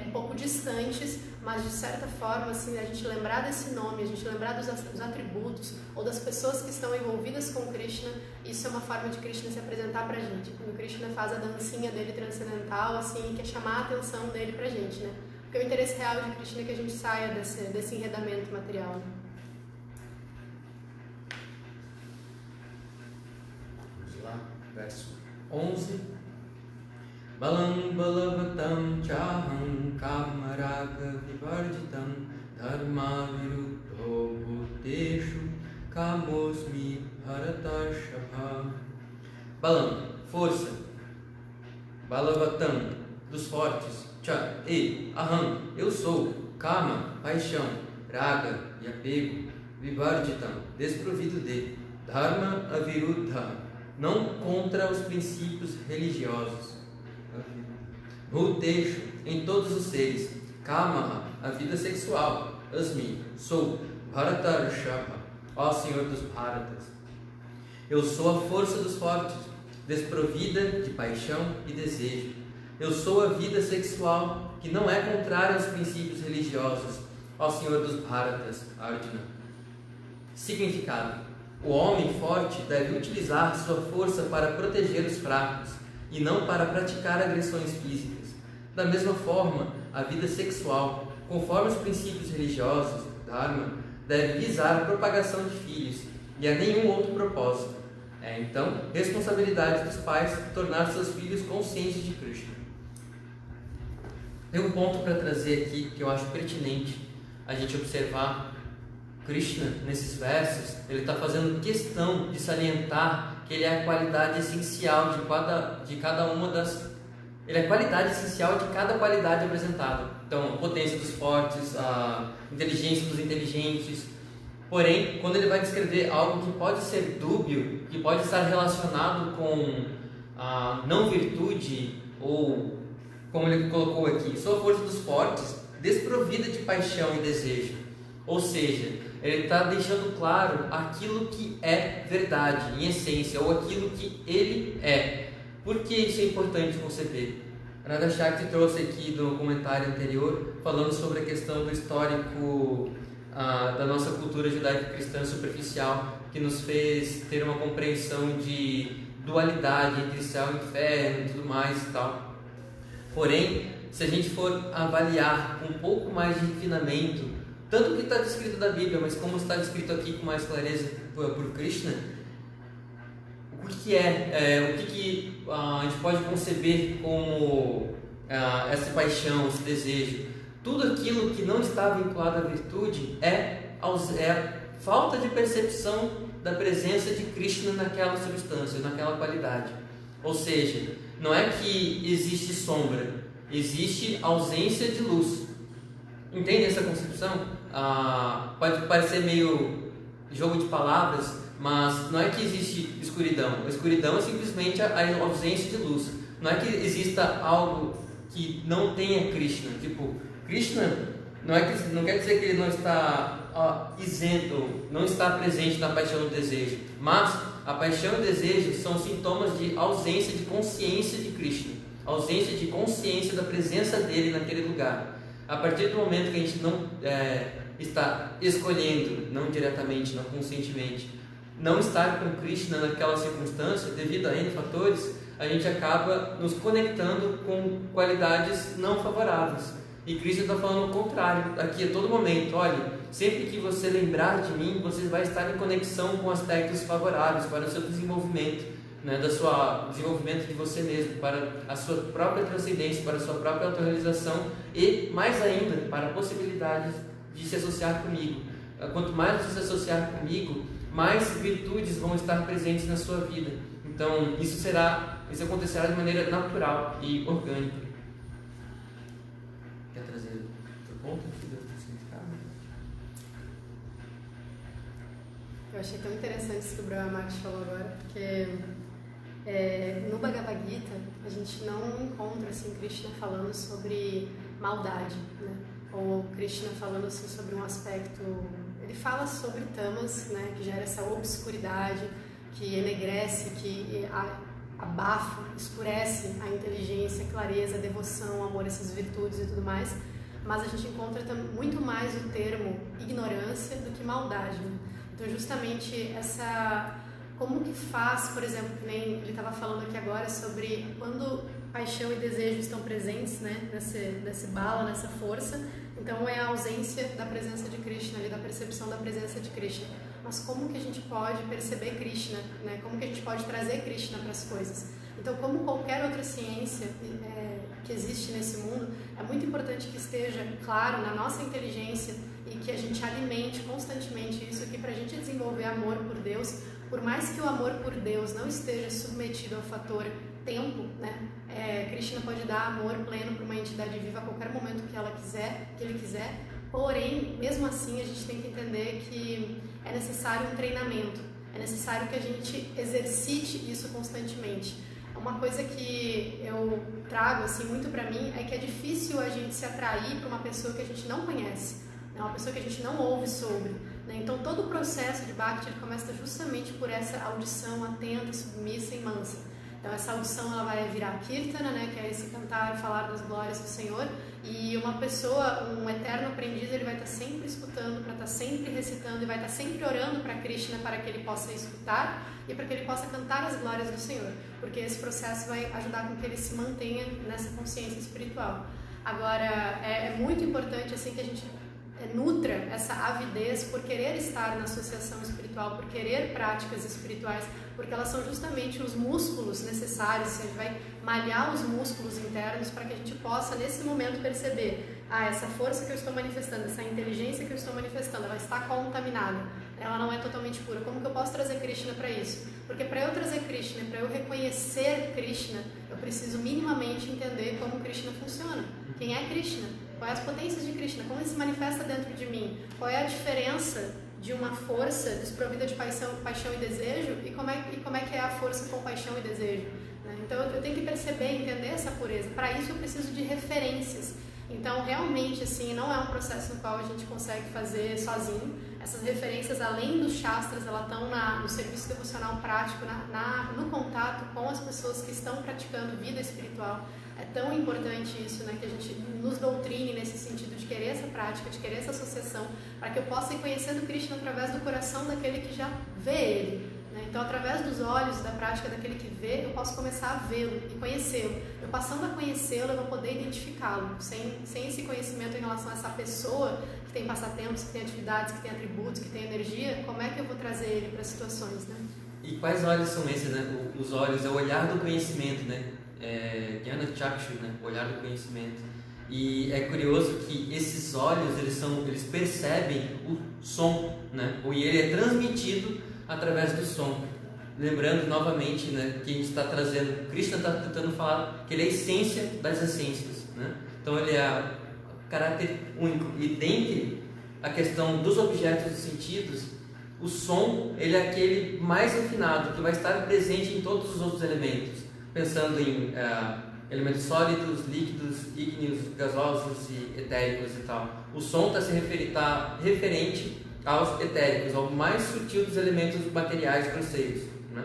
um pouco distantes, mas de certa forma, assim, a gente lembrar desse nome, a gente lembrar dos atributos ou das pessoas que estão envolvidas com Krishna, isso é uma forma de Krishna se apresentar pra gente. Quando Krishna faz a dancinha dele transcendental, assim, quer chamar a atenção dele pra gente, né? Porque o interesse real de Krishna é que a gente saia desse enredamento material, né? Verso 11. Balam balavatam chaham kamaraga vivarjitam dharma viruddho bhuteshu kamosmi bharatarshapha. Balam, força. Balavatam, dos fortes. Cha, e, aham, eu sou. Kama, paixão. Raga, e apego. Vivarjitam, desprovido de. Dharma aviruddha, não contra os princípios religiosos. Bhuteshu, em todos os seres. Kamaha, a vida sexual. Asmi, sou. Bharatarshapha, ó Senhor dos Bharatas. Eu sou a força dos fortes, desprovida de paixão e desejo. Eu sou a vida sexual, que não é contrária aos princípios religiosos, ó Senhor dos Bharatas, Arjuna. Significado: o homem forte deve utilizar sua força para proteger os fracos e não para praticar agressões físicas. Da mesma forma, a vida sexual, conforme os princípios religiosos, Dharma, deve visar a propagação de filhos e a nenhum outro propósito. É então responsabilidade dos pais tornar seus filhos conscientes de Krishna. Tem um ponto para trazer aqui que eu acho pertinente a gente observar. Krishna, nesses versos, ele está fazendo questão de salientar que ele é a qualidade essencial de cada uma das... Ele é a qualidade essencial de cada qualidade apresentada. Então, a potência dos fortes, a inteligência dos inteligentes. Porém, quando ele vai descrever algo que pode ser dúbio, que pode estar relacionado com a não virtude, ou, como ele colocou aqui, sua força dos fortes, desprovida de paixão e desejo. Ou seja, ele está deixando claro aquilo que é verdade, em essência, ou aquilo que ele é. Por que isso é importante conceber? Radha Shakti trouxe aqui no comentário anterior, falando sobre a questão do histórico da nossa cultura judaico-cristã superficial, que nos fez ter uma compreensão de dualidade entre céu e inferno e tudo mais e tal. Porém, se a gente for avaliar com um pouco mais de refinamento, tanto o que está descrito da Bíblia, mas como está descrito aqui com mais clareza por Krishna, o que a gente pode conceber como essa paixão, esse desejo? Tudo aquilo que não está vinculado à virtude é a falta de percepção da presença de Krishna naquela substância, naquela qualidade. Ou seja, não é que existe sombra, existe ausência de luz. Entende essa concepção? Pode parecer meio jogo de palavras, mas não é que existe escuridão. A escuridão é simplesmente a ausência de luz. Não é que exista algo que não tenha Krishna. Tipo, Krishna não quer dizer que ele não está isento, não está presente na paixão e no desejo. Mas a paixão e o desejo são sintomas de ausência de consciência de Krishna, ausência de consciência da presença dele naquele lugar. A partir do momento que a gente não está escolhendo, não diretamente, não conscientemente, não estar com Krishna naquela circunstância, devido a N fatores, a gente acaba nos conectando com qualidades não favoráveis. E Krishna está falando o contrário, aqui a todo momento. Olha, sempre que você lembrar de mim, você vai estar em conexão com aspectos favoráveis para o seu desenvolvimento, né, desenvolvimento de você mesmo, para a sua própria transcendência, para a sua própria autorrealização e, mais ainda, para possibilidades de se associar comigo. Quanto mais você se associar comigo, mais virtudes vão estar presentes na sua vida. Então, isso acontecerá de maneira natural e orgânica. Quer trazer outro ponto aqui do significado? Eu achei tão interessante isso que o Brahma Maharaj falou agora, porque no Bhagavad Gita a gente não encontra assim, Krishna falando sobre maldade, né? Ou Krishna falando assim, sobre um aspecto. Ele fala sobre tamas, né? Que gera essa obscuridade, que enegrece, que abafa, escurece a inteligência, a clareza, a devoção, o amor, essas virtudes e tudo mais. Mas a gente encontra muito mais o termo ignorância do que maldade, né? Então justamente como que faz, por exemplo, que nem ele estava falando aqui agora sobre quando paixão e desejo estão presentes, né, nesse bala, nessa força, então é a ausência da presença de Krishna, ali, da percepção da presença de Krishna. Mas como que a gente pode perceber Krishna, né? Como que a gente pode trazer Krishna para as coisas? Então, como qualquer outra ciência que existe nesse mundo, é muito importante que esteja claro na nossa inteligência e que a gente alimente constantemente isso aqui para a gente desenvolver amor por Deus. Por mais que o amor por Deus não esteja submetido ao fator tempo, né? Krishna pode dar amor pleno para uma entidade viva a qualquer momento que ele quiser. Porém, mesmo assim, a gente tem que entender que é necessário um treinamento, é necessário que a gente exercite isso constantemente. Uma coisa que eu trago assim, muito para mim é que é difícil a gente se atrair para uma pessoa que a gente não conhece, né? Uma pessoa que a gente não ouve sobre, né? Então todo o processo de Bhakti ele começa justamente por essa audição atenta, submissa e mansa. Então essa audição ela vai virar Kirtana, né? Que é esse cantar, falar das glórias do Senhor. E uma pessoa, um eterno aprendiz, ele vai estar sempre escutando, para estar sempre recitando e vai estar sempre orando para Krishna para que ele possa escutar e para que ele possa cantar as glórias do Senhor, porque esse processo vai ajudar com que ele se mantenha nessa consciência espiritual. Agora, é muito importante assim que a gente nutra essa avidez por querer estar na associação espiritual, por querer práticas espirituais, porque elas são justamente os músculos necessários. A gente vai malhar os músculos internos para que a gente possa nesse momento perceber essa força que eu estou manifestando, essa inteligência que eu estou manifestando, ela está contaminada, ela não é totalmente pura. Como que eu posso trazer Krishna para isso? Porque para eu trazer Krishna, para eu reconhecer Krishna, eu preciso minimamente entender como Krishna funciona. Quem é Krishna? Quais as potências de Krishna? Como ele se manifesta dentro de mim? Qual é a diferença de uma força desprovida de paixão e desejo e como é que é a força com paixão e desejo? Então eu tenho que perceber, entender essa pureza. Para isso eu preciso de referências. Então realmente assim, não é um processo no qual a gente consegue fazer sozinho. Essas referências, além dos shastras, elas estão no serviço devocional prático, no contato com as pessoas que estão praticando vida espiritual. É tão importante isso, né, que a gente nos doutrine nesse sentido de querer essa prática, de querer essa associação, para que eu possa ir conhecendo Krishna através do coração daquele que já vê ele, né? Então, através dos olhos da prática daquele que vê, eu posso começar a vê-lo e conhecê-lo. Eu passando a conhecê-lo, eu vou poder identificá-lo. Sem esse conhecimento em relação a essa pessoa que tem passatempos, que tem atividades, que tem atributos, que tem energia, como é que eu vou trazer ele para as situações, né? E quais olhos são esses, né? Os olhos é o olhar do conhecimento, né? Jnana Chakshu, né? O olhar do conhecimento. E é curioso que esses olhos, eles percebem o som, né? E ele é transmitido através do som. Lembrando novamente, né, que a gente está trazendo, Krishna está tentando falar que ele é a essência das essências, né? Então ele é o caráter único. E dentre a questão dos objetos dos sentidos, o som ele é aquele mais refinado, que vai estar presente em todos os outros elementos. Pensando em elementos sólidos, líquidos, ígneos, gasosos e etéricos e tal. O som está referente aos etéricos, ao mais sutil dos elementos materiais grosseiros, né?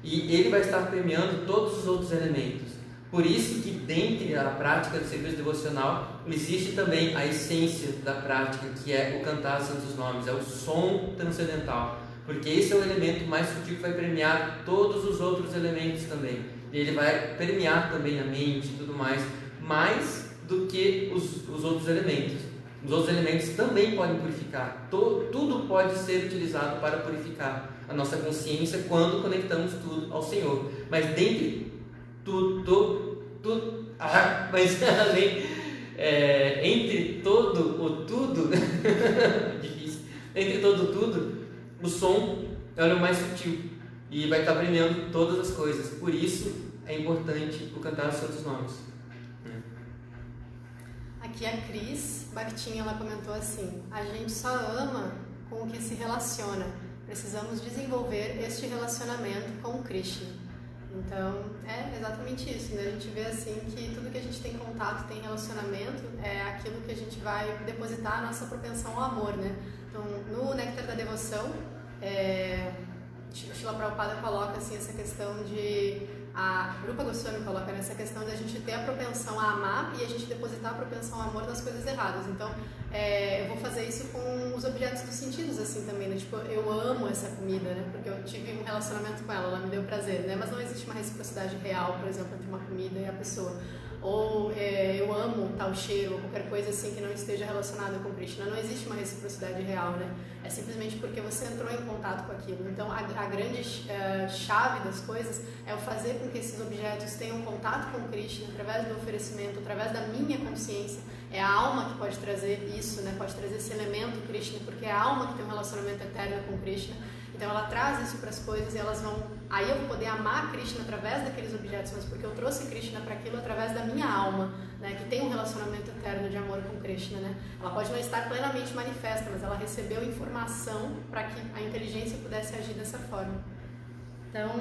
E ele vai estar permeando todos os outros elementos. Por isso que dentre a prática do serviço devocional existe também a essência da prática, que é o cantar santos nomes, é o som transcendental, porque esse é o elemento mais sutil que vai permear todos os outros elementos também. E ele vai permear também a mente e tudo mais do que os outros elementos. Os outros elementos também podem purificar. Tudo pode ser utilizado para purificar a nossa consciência quando conectamos tudo ao Senhor. Mas dentre mas além, entre todo o tudo, difícil, entre todo o tudo, o som é o mais sutil e vai estar brilhando todas as coisas. Por isso é importante o cantar os santos nomes. Aqui a Cris Bactinha, ela comentou assim: a gente só ama com o que se relaciona. Precisamos desenvolver este relacionamento com o Krishna. Então, é exatamente isso, né? A gente vê assim que tudo que a gente tem contato, tem relacionamento, é aquilo que a gente vai depositar a nossa propensão ao amor, né? Então, no Néctar da Devoção, Srila Prabhupada coloca assim essa questão de... A Rupa Goswami coloca nessa questão de a gente ter a propensão a amar e a gente depositar a propensão ao amor nas coisas erradas. Então, eu vou fazer isso com os objetos dos sentidos, assim, também, né? Tipo, eu amo essa comida, né? Porque eu tive um relacionamento com ela me deu prazer, né? Mas não existe uma reciprocidade real, por exemplo, entre uma comida e a pessoa. Ou eu amo tal cheiro, ou qualquer coisa assim que não esteja relacionada com Krishna. Não existe uma reciprocidade real, né? É simplesmente porque você entrou em contato com aquilo. Então, a grande chave das coisas é o fazer com que esses objetos tenham contato com Krishna através do oferecimento, através da minha consciência. É a alma que pode trazer isso, né? Pode trazer esse elemento Krishna, porque é a alma que tem um relacionamento eterno com Krishna. Então ela traz isso para as coisas e elas vão... Aí eu vou poder amar Krishna através daqueles objetos, mas porque eu trouxe Krishna para aquilo através da minha alma, né, que tem um relacionamento eterno de amor com Krishna, né? Ela pode não estar plenamente manifesta, mas ela recebeu informação para que a inteligência pudesse agir dessa forma. Então,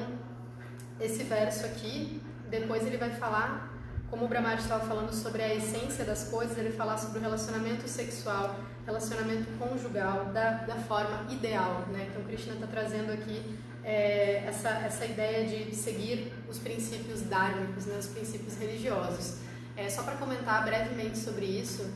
esse verso aqui, depois ele vai falar, como o Brahmadi estava falando sobre a essência das coisas, ele fala sobre o relacionamento sexual, relacionamento conjugal, da forma ideal, né? Então, Krishna está trazendo aqui essa ideia de seguir os princípios dármicos, né? Os princípios religiosos. Só para comentar brevemente sobre isso,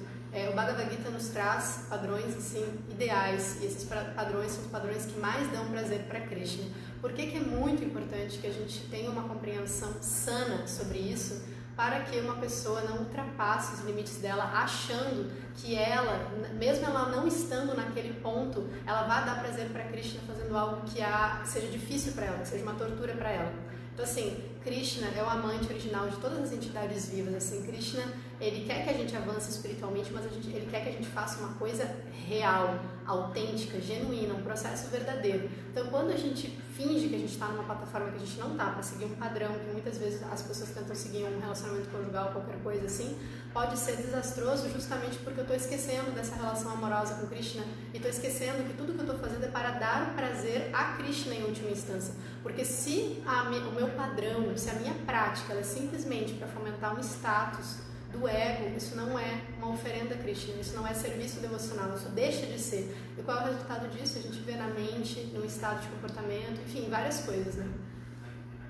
o Bhagavad Gita nos traz padrões assim, ideais, e esses padrões são os padrões que mais dão prazer para Krishna. Por que é muito importante que a gente tenha uma compreensão sana sobre isso, para que uma pessoa não ultrapasse os limites dela, achando que ela, mesmo ela não estando naquele ponto, ela vai dar prazer para Krishna fazendo algo que seja difícil para ela, que seja uma tortura para ela. Então, assim, Krishna é o amante original de todas as entidades vivas. Assim, Krishna, ele quer que a gente avance espiritualmente, mas ele quer que a gente faça uma coisa real, autêntica, genuína, um processo verdadeiro. Então, quando a gente finge que a gente está numa plataforma que a gente não está, para seguir um padrão, que muitas vezes as pessoas tentam seguir um relacionamento conjugal, qualquer coisa assim, pode ser desastroso justamente porque eu estou esquecendo dessa relação amorosa com Krishna e estou esquecendo que tudo que eu estou fazendo é para dar o prazer a Krishna em última instância. Porque se o meu padrão, se a minha prática ela é simplesmente para fomentar um status do ego, isso não é uma oferenda a Krishna, isso não é serviço devocional, isso deixa de ser. E qual é o resultado disso? A gente vê na mente, no estado de comportamento, enfim, várias coisas, né?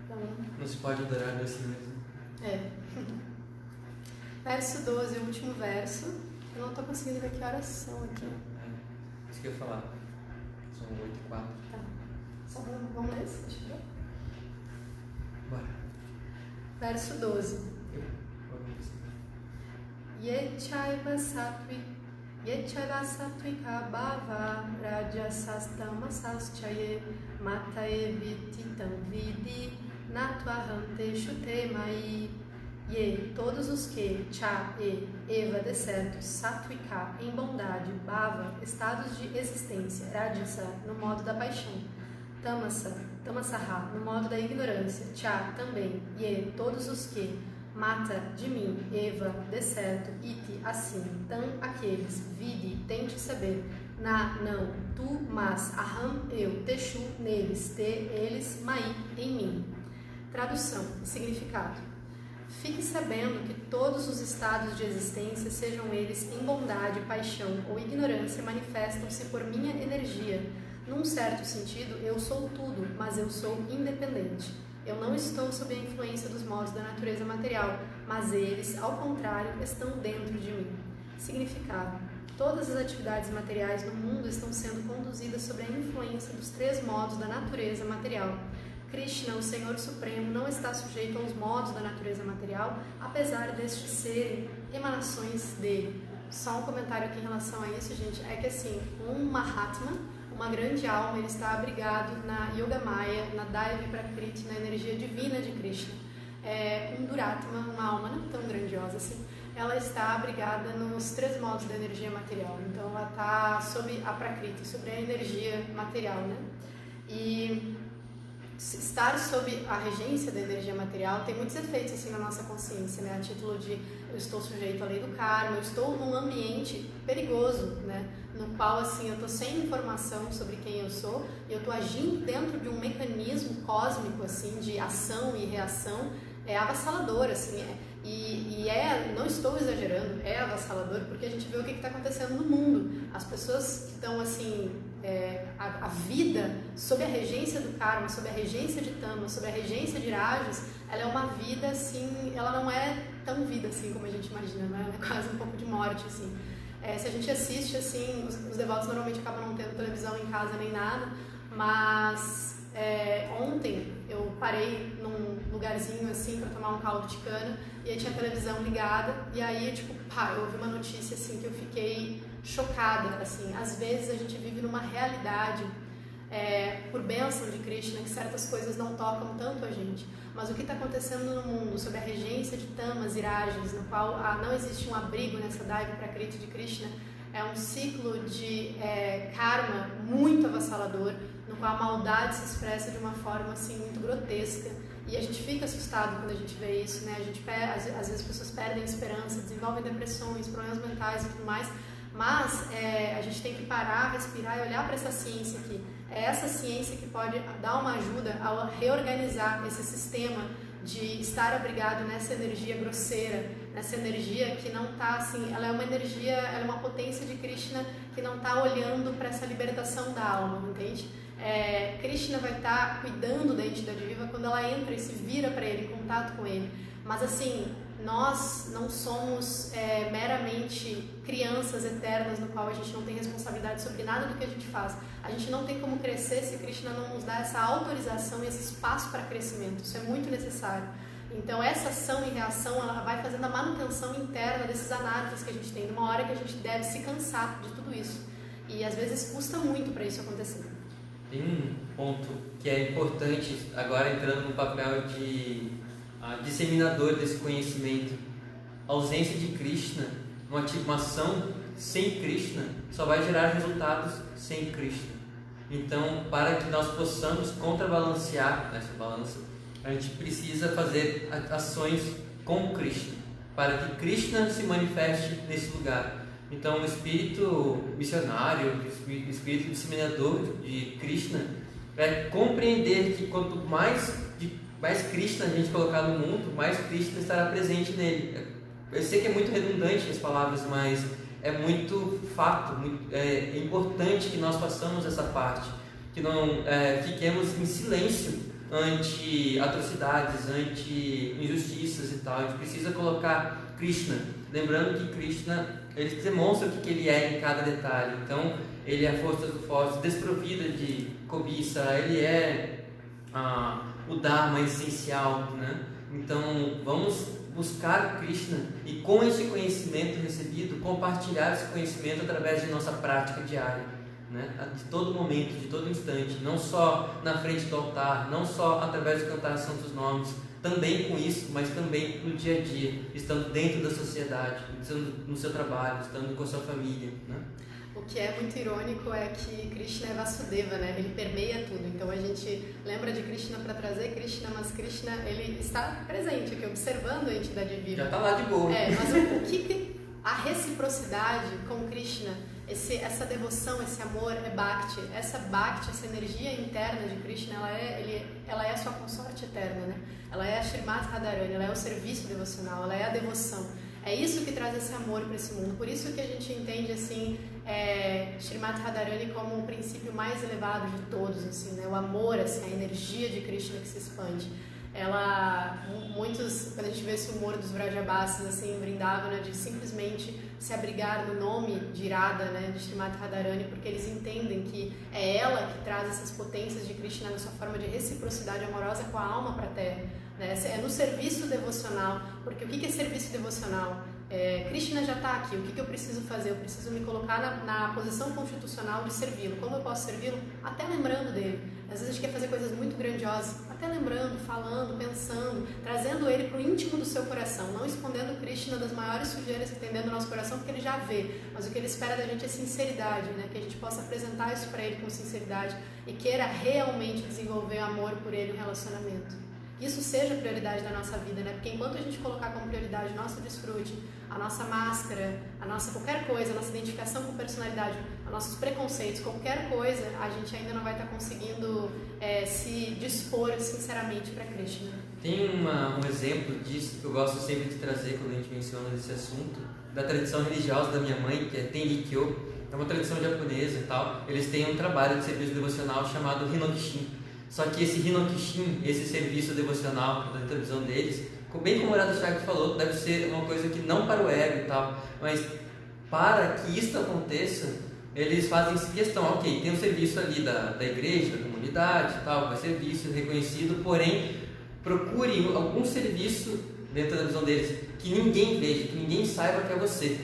Então, não se pode adorar a si mesmo. Verso 12, o último verso. Eu não estou conseguindo ver que horas são aqui. Isso que eu ia falar. São 8h04. Tá. Só vamos ler esse? Deixa eu ver. Bora. Verso 12. Yechaiva sattvika bhava rajasastamasaschaye matae vititam vidi natvaranteshu temai. Todos os que, cha e eva de certo, sattvika em bondade, bhava estados de existência, rajasa no modo da paixão, tamasaha no modo da ignorância, cha também, todos os que mata de mim, eva, de certo, iti, assim, tam, aqueles, vidi, tente saber, na, não, tu, mas, aham, eu, teshu, neles, te, eles, mai, em mim. Tradução, significado. Fique sabendo que todos os estados de existência, sejam eles em bondade, paixão ou ignorância, manifestam-se por minha energia. Num certo sentido, eu sou tudo, mas eu sou independente. Eu não estou sob a influência dos modos da natureza material, mas eles, ao contrário, estão dentro de mim. Significado. Todas as atividades materiais no mundo estão sendo conduzidas sob a influência dos 3 modos da natureza material. Krishna, o Senhor Supremo, não está sujeito aos modos da natureza material, apesar destes serem emanações dele. só um comentário aqui em relação a isso, gente, é que assim, um Mahatma, uma grande alma, ele está abrigado na Yoga Maya, na Daivi Prakriti, na energia divina de Krishna. Um Duratma, uma alma não tão grandiosa assim, ela está abrigada nos 3 modos da energia material. Então ela está sob a Prakriti, sobre a energia material, né? E estar sob a regência da energia material tem muitos efeitos assim na nossa consciência, né? A título de eu estou sujeito à lei do karma, eu estou num ambiente perigoso, né? No qual assim eu estou sem informação sobre quem eu sou, e eu estou agindo dentro de um mecanismo cósmico assim de ação e reação avassalador, assim, não estou exagerando, é avassalador, porque a gente vê o que está acontecendo no mundo. As pessoas que estão assim, a vida sob a regência do karma, sob a regência de Tama, sob a regência de Rajas, ela é uma vida assim, ela não é tão vida assim como a gente imagina, né? Ela é quase um pouco de morte, assim. Se a gente assiste, assim, os devotos normalmente acabam não tendo televisão em casa nem nada, mas ontem eu parei num lugarzinho assim para tomar um caldo de cana e aí tinha a televisão ligada e aí tipo, eu ouvi uma notícia assim que eu fiquei chocada, assim. Às vezes a gente vive numa realidade por bênção de Krishna que certas coisas não tocam tanto a gente, mas o que está acontecendo no mundo sob a regência de Tamas e Rajas, no qual não existe um abrigo nessa Daivi Prakriti de Krishna, é um ciclo de karma muito avassalador, no qual a maldade se expressa de uma forma assim muito grotesca, e a gente fica assustado quando a gente vê isso, né? Às vezes as pessoas perdem esperança, desenvolvem depressões, problemas mentais e tudo mais, mas a gente tem que parar, respirar e olhar para essa ciência aqui. É essa ciência que pode dar uma ajuda a reorganizar esse sistema de estar abrigado nessa energia grosseira, nessa energia que não está assim, ela é uma energia, ela é uma potência de Krishna que não está olhando para essa libertação da alma, entende? Krishna vai estar cuidando da entidade viva quando ela entra e se vira para ele, em contato com ele. Mas assim, nós não somos meramente crianças eternas no qual a gente não tem responsabilidade sobre nada do que a gente faz. A gente não tem como crescer se Krishna não nos dá essa autorização e esse espaço para crescimento. Isso é muito necessário. Então essa ação e reação, ela vai fazendo a manutenção interna desses anarcas que a gente tem. Numa hora que a gente deve se cansar de tudo isso. E às vezes custa muito para isso acontecer. Tem um ponto que é importante, agora entrando no papel de disseminador desse conhecimento. A ausência de Krishna, uma ação sem Krishna, só vai gerar resultados sem Krishna. Então, para que nós possamos contrabalancear essa balança, a gente precisa fazer ações com Krishna, para que Krishna se manifeste nesse lugar. Então, o espírito missionário, o espírito disseminador de Krishna, é compreender que quanto mais Krishna a gente colocar no mundo, mais Krishna estará presente nele. Eu sei que é muito redundante as palavras, mas é muito fato, é importante que nós façamos essa parte, que não fiquemos em silêncio ante atrocidades, ante injustiças e tal. A gente precisa colocar Krishna, lembrando que Krishna, ele demonstra o que ele é em cada detalhe. Então, ele é a força do forte, desprovida de cobiça, ele é o Dharma essencial, né? Então, vamos buscar Krishna e com esse conhecimento recebido, compartilhar esse conhecimento através de nossa prática diária, né? De todo momento, de todo instante, não só na frente do altar, não só através de cantar santos nomes, também com isso, mas também no dia a dia, estando dentro da sociedade, estando no seu trabalho, estando com a sua família, né? O que é muito irônico é que Krishna é Vasudeva, né? Ele permeia tudo. Então a gente lembra de Krishna para trazer Krishna, mas Krishna, ele está presente aqui, observando a entidade viva. Já está lá de boa. Mas o que a reciprocidade com Krishna, essa devoção, esse amor é Bhakti. Essa Bhakti, essa energia interna de Krishna, ela é a sua consorte eterna, né? Ela é a Srimati Radharani, ela é o serviço devocional, ela é a devoção. É isso que traz esse amor para esse mundo. Por isso que a gente entende assim, Srimati Radharani como o princípio mais elevado de todos, assim, né? O amor, assim, a energia de Krishna que se expande. Quando a gente vê esse humor dos Vrajabasis assim, em Vrindavana, de simplesmente se abrigar no nome de Irada, né, de Srimati Radharani, porque eles entendem que é ela que traz essas potências de Krishna na sua forma de reciprocidade amorosa com a alma para a Terra. Né? É no serviço devocional, porque o que é serviço devocional? Krishna já está aqui, o que eu preciso fazer? Eu preciso me colocar na posição constitucional de servi-lo. Como eu posso servi-lo? Até lembrando dele. Às vezes a gente quer fazer coisas muito grandiosas, até lembrando, falando, pensando, trazendo ele para o íntimo do seu coração, não escondendo Krishna das maiores sujeiras que tem dentro do nosso coração, porque ele já vê, mas o que ele espera da gente é sinceridade, né? Que a gente possa apresentar isso para ele com sinceridade e queira realmente desenvolver amor por ele no relacionamento. Isso seja a prioridade da nossa vida, né? Porque enquanto a gente colocar como prioridade o nosso desfrute, a nossa máscara, a nossa qualquer coisa, a nossa identificação com personalidade, os nossos preconceitos, qualquer coisa, a gente ainda não vai estar conseguindo se dispor sinceramente para Krishna. Tem um exemplo disso que eu gosto sempre de trazer quando a gente menciona esse assunto, da tradição religiosa da minha mãe, que é Tenrikyo, é uma tradição japonesa e tal. Eles têm um trabalho de serviço devocional chamado Hinokishin. Só que esse Hinokishin, esse serviço devocional, da visão deles, bem como o Radha Shakti falou, deve ser uma coisa que não para o ego e tal, mas para que isso aconteça, eles fazem questão, ok, tem um serviço ali da igreja, da comunidade e tal, vai ser visto, reconhecido, porém, procure algum serviço dentro da visão deles que ninguém veja, que ninguém saiba que é você.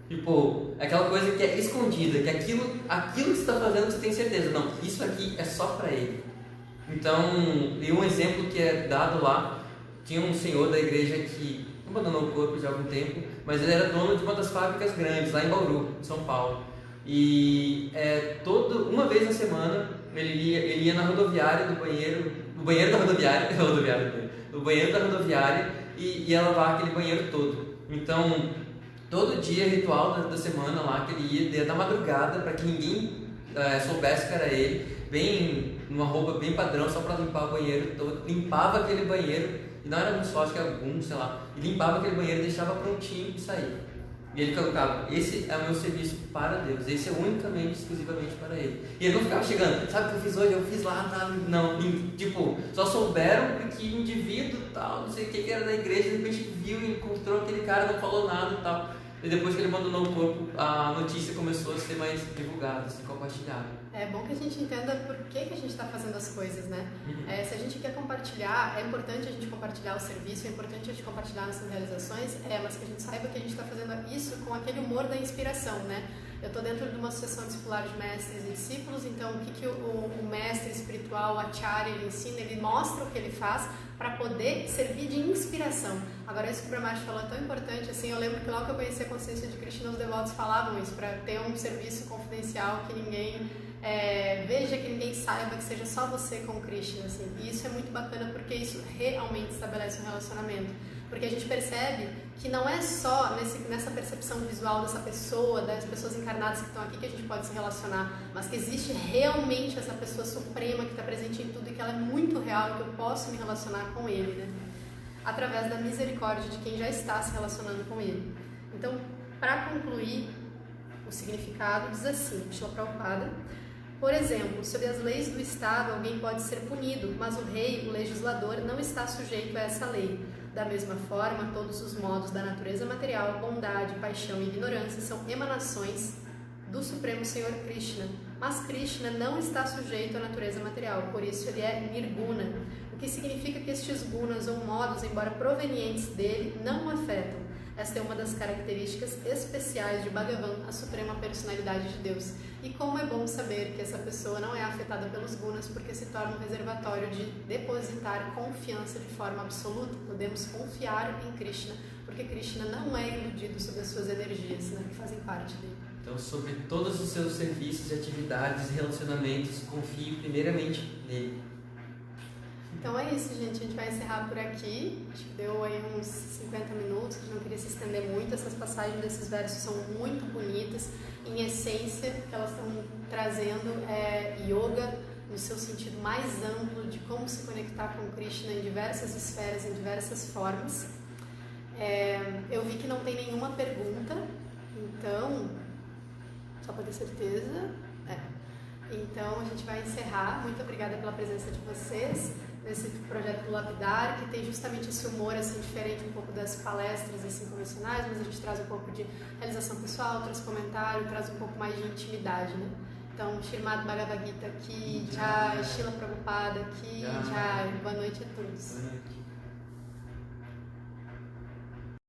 Tipo, aquela coisa que é escondida, que aquilo que você está fazendo você tem certeza, não, isso aqui é só para ele. Então, e um exemplo que é dado lá, tinha um senhor da igreja que abandonou o corpo já há algum tempo, mas ele era dono de uma das fábricas grandes, lá em Bauru, em São Paulo. E uma vez na semana ele ia na rodoviária do banheiro da rodoviária, do banheiro da rodoviária e ia lavar aquele banheiro todo. Então, todo dia ritual da semana lá que ele ia da madrugada para que ninguém soubesse que era ele, bem numa roupa bem padrão, só para limpar o banheiro todo, limpava aquele banheiro, e não era um só, acho que era algum, sei lá, e limpava aquele banheiro, deixava prontinho e saía. E ele colocava, esse é o meu serviço para Deus, esse é unicamente, exclusivamente para Ele. E ele não ficava chegando, sabe o que eu fiz hoje? Eu fiz lá, tá? Não, tipo, só souberam porque o indivíduo tal, não sei o que era da igreja, de repente viu e encontrou aquele cara, não falou nada e tal. E depois que ele abandonou o corpo, a notícia começou a ser mais divulgada, assim, compartilhada. É bom que a gente entenda por que a gente está fazendo as coisas, né? Se a gente quer compartilhar, é importante a gente compartilhar o serviço, é importante a gente compartilhar nossas realizações, mas que a gente saiba que a gente está fazendo isso com aquele humor da inspiração, né? Eu estou dentro de uma associação discipular de mestres e discípulos, então o que o mestre espiritual, o Acharya, ele ensina, ele mostra o que ele faz para poder servir de inspiração. Agora, isso que o Brahmaji falou é tão importante, assim, eu lembro que logo que eu conheci a consciência de Krishna, os devotos falavam isso, para ter um serviço confidencial que ninguém veja, que ninguém saiba, que seja só você com Krishna, assim. E isso é muito bacana porque isso realmente estabelece um relacionamento. Porque a gente percebe que não é só nessa percepção visual dessa pessoa, das pessoas encarnadas que estão aqui que a gente pode se relacionar, mas que existe realmente essa pessoa suprema que está presente em tudo e que ela é muito real e que eu posso me relacionar com ele, né? Através da misericórdia de quem já está se relacionando com ele. Então, para concluir, o significado diz assim, Srila Prabhupada: por exemplo, sob as leis do Estado, alguém pode ser punido, mas o rei, o legislador, não está sujeito a essa lei. Da mesma forma, todos os modos da natureza material, bondade, paixão e ignorância são emanações do Supremo Senhor Krishna. Mas Krishna não está sujeito à natureza material, por isso ele é nirguna, o que significa que estes gunas ou modos, embora provenientes dele, não o afetam. Esta é uma das características especiais de Bhagavan, a suprema personalidade de Deus. E como é bom saber que essa pessoa não é afetada pelos gunas, porque se torna um reservatório de depositar confiança de forma absoluta. Podemos confiar em Krishna, porque Krishna não é iludido sobre as suas energias, né, que fazem parte dele. Então, sobre todos os seus serviços, atividades e relacionamentos, confie primeiramente nele. Então é isso, gente. A gente vai encerrar por aqui. Acho que deu aí uns 50 minutos. A gente não queria se estender muito. Essas passagens desses versos são muito bonitas. Em essência, o que elas estão trazendo é yoga no seu sentido mais amplo de como se conectar com Krishna em diversas esferas, em diversas formas. Eu vi que não tem nenhuma pergunta, então, só para ter certeza. Então a gente vai encerrar. Muito obrigada pela presença de vocês nesse projeto do Lapidar, que tem justamente esse humor assim, diferente um pouco das palestras assim, convencionais, mas a gente traz um pouco de realização pessoal, traz comentário, traz um pouco mais de intimidade, né? Então, Srimad Bhagavad Gita aqui, Jai, Srila Prabhupada aqui, Jai. Boa noite a todos. Boa noite.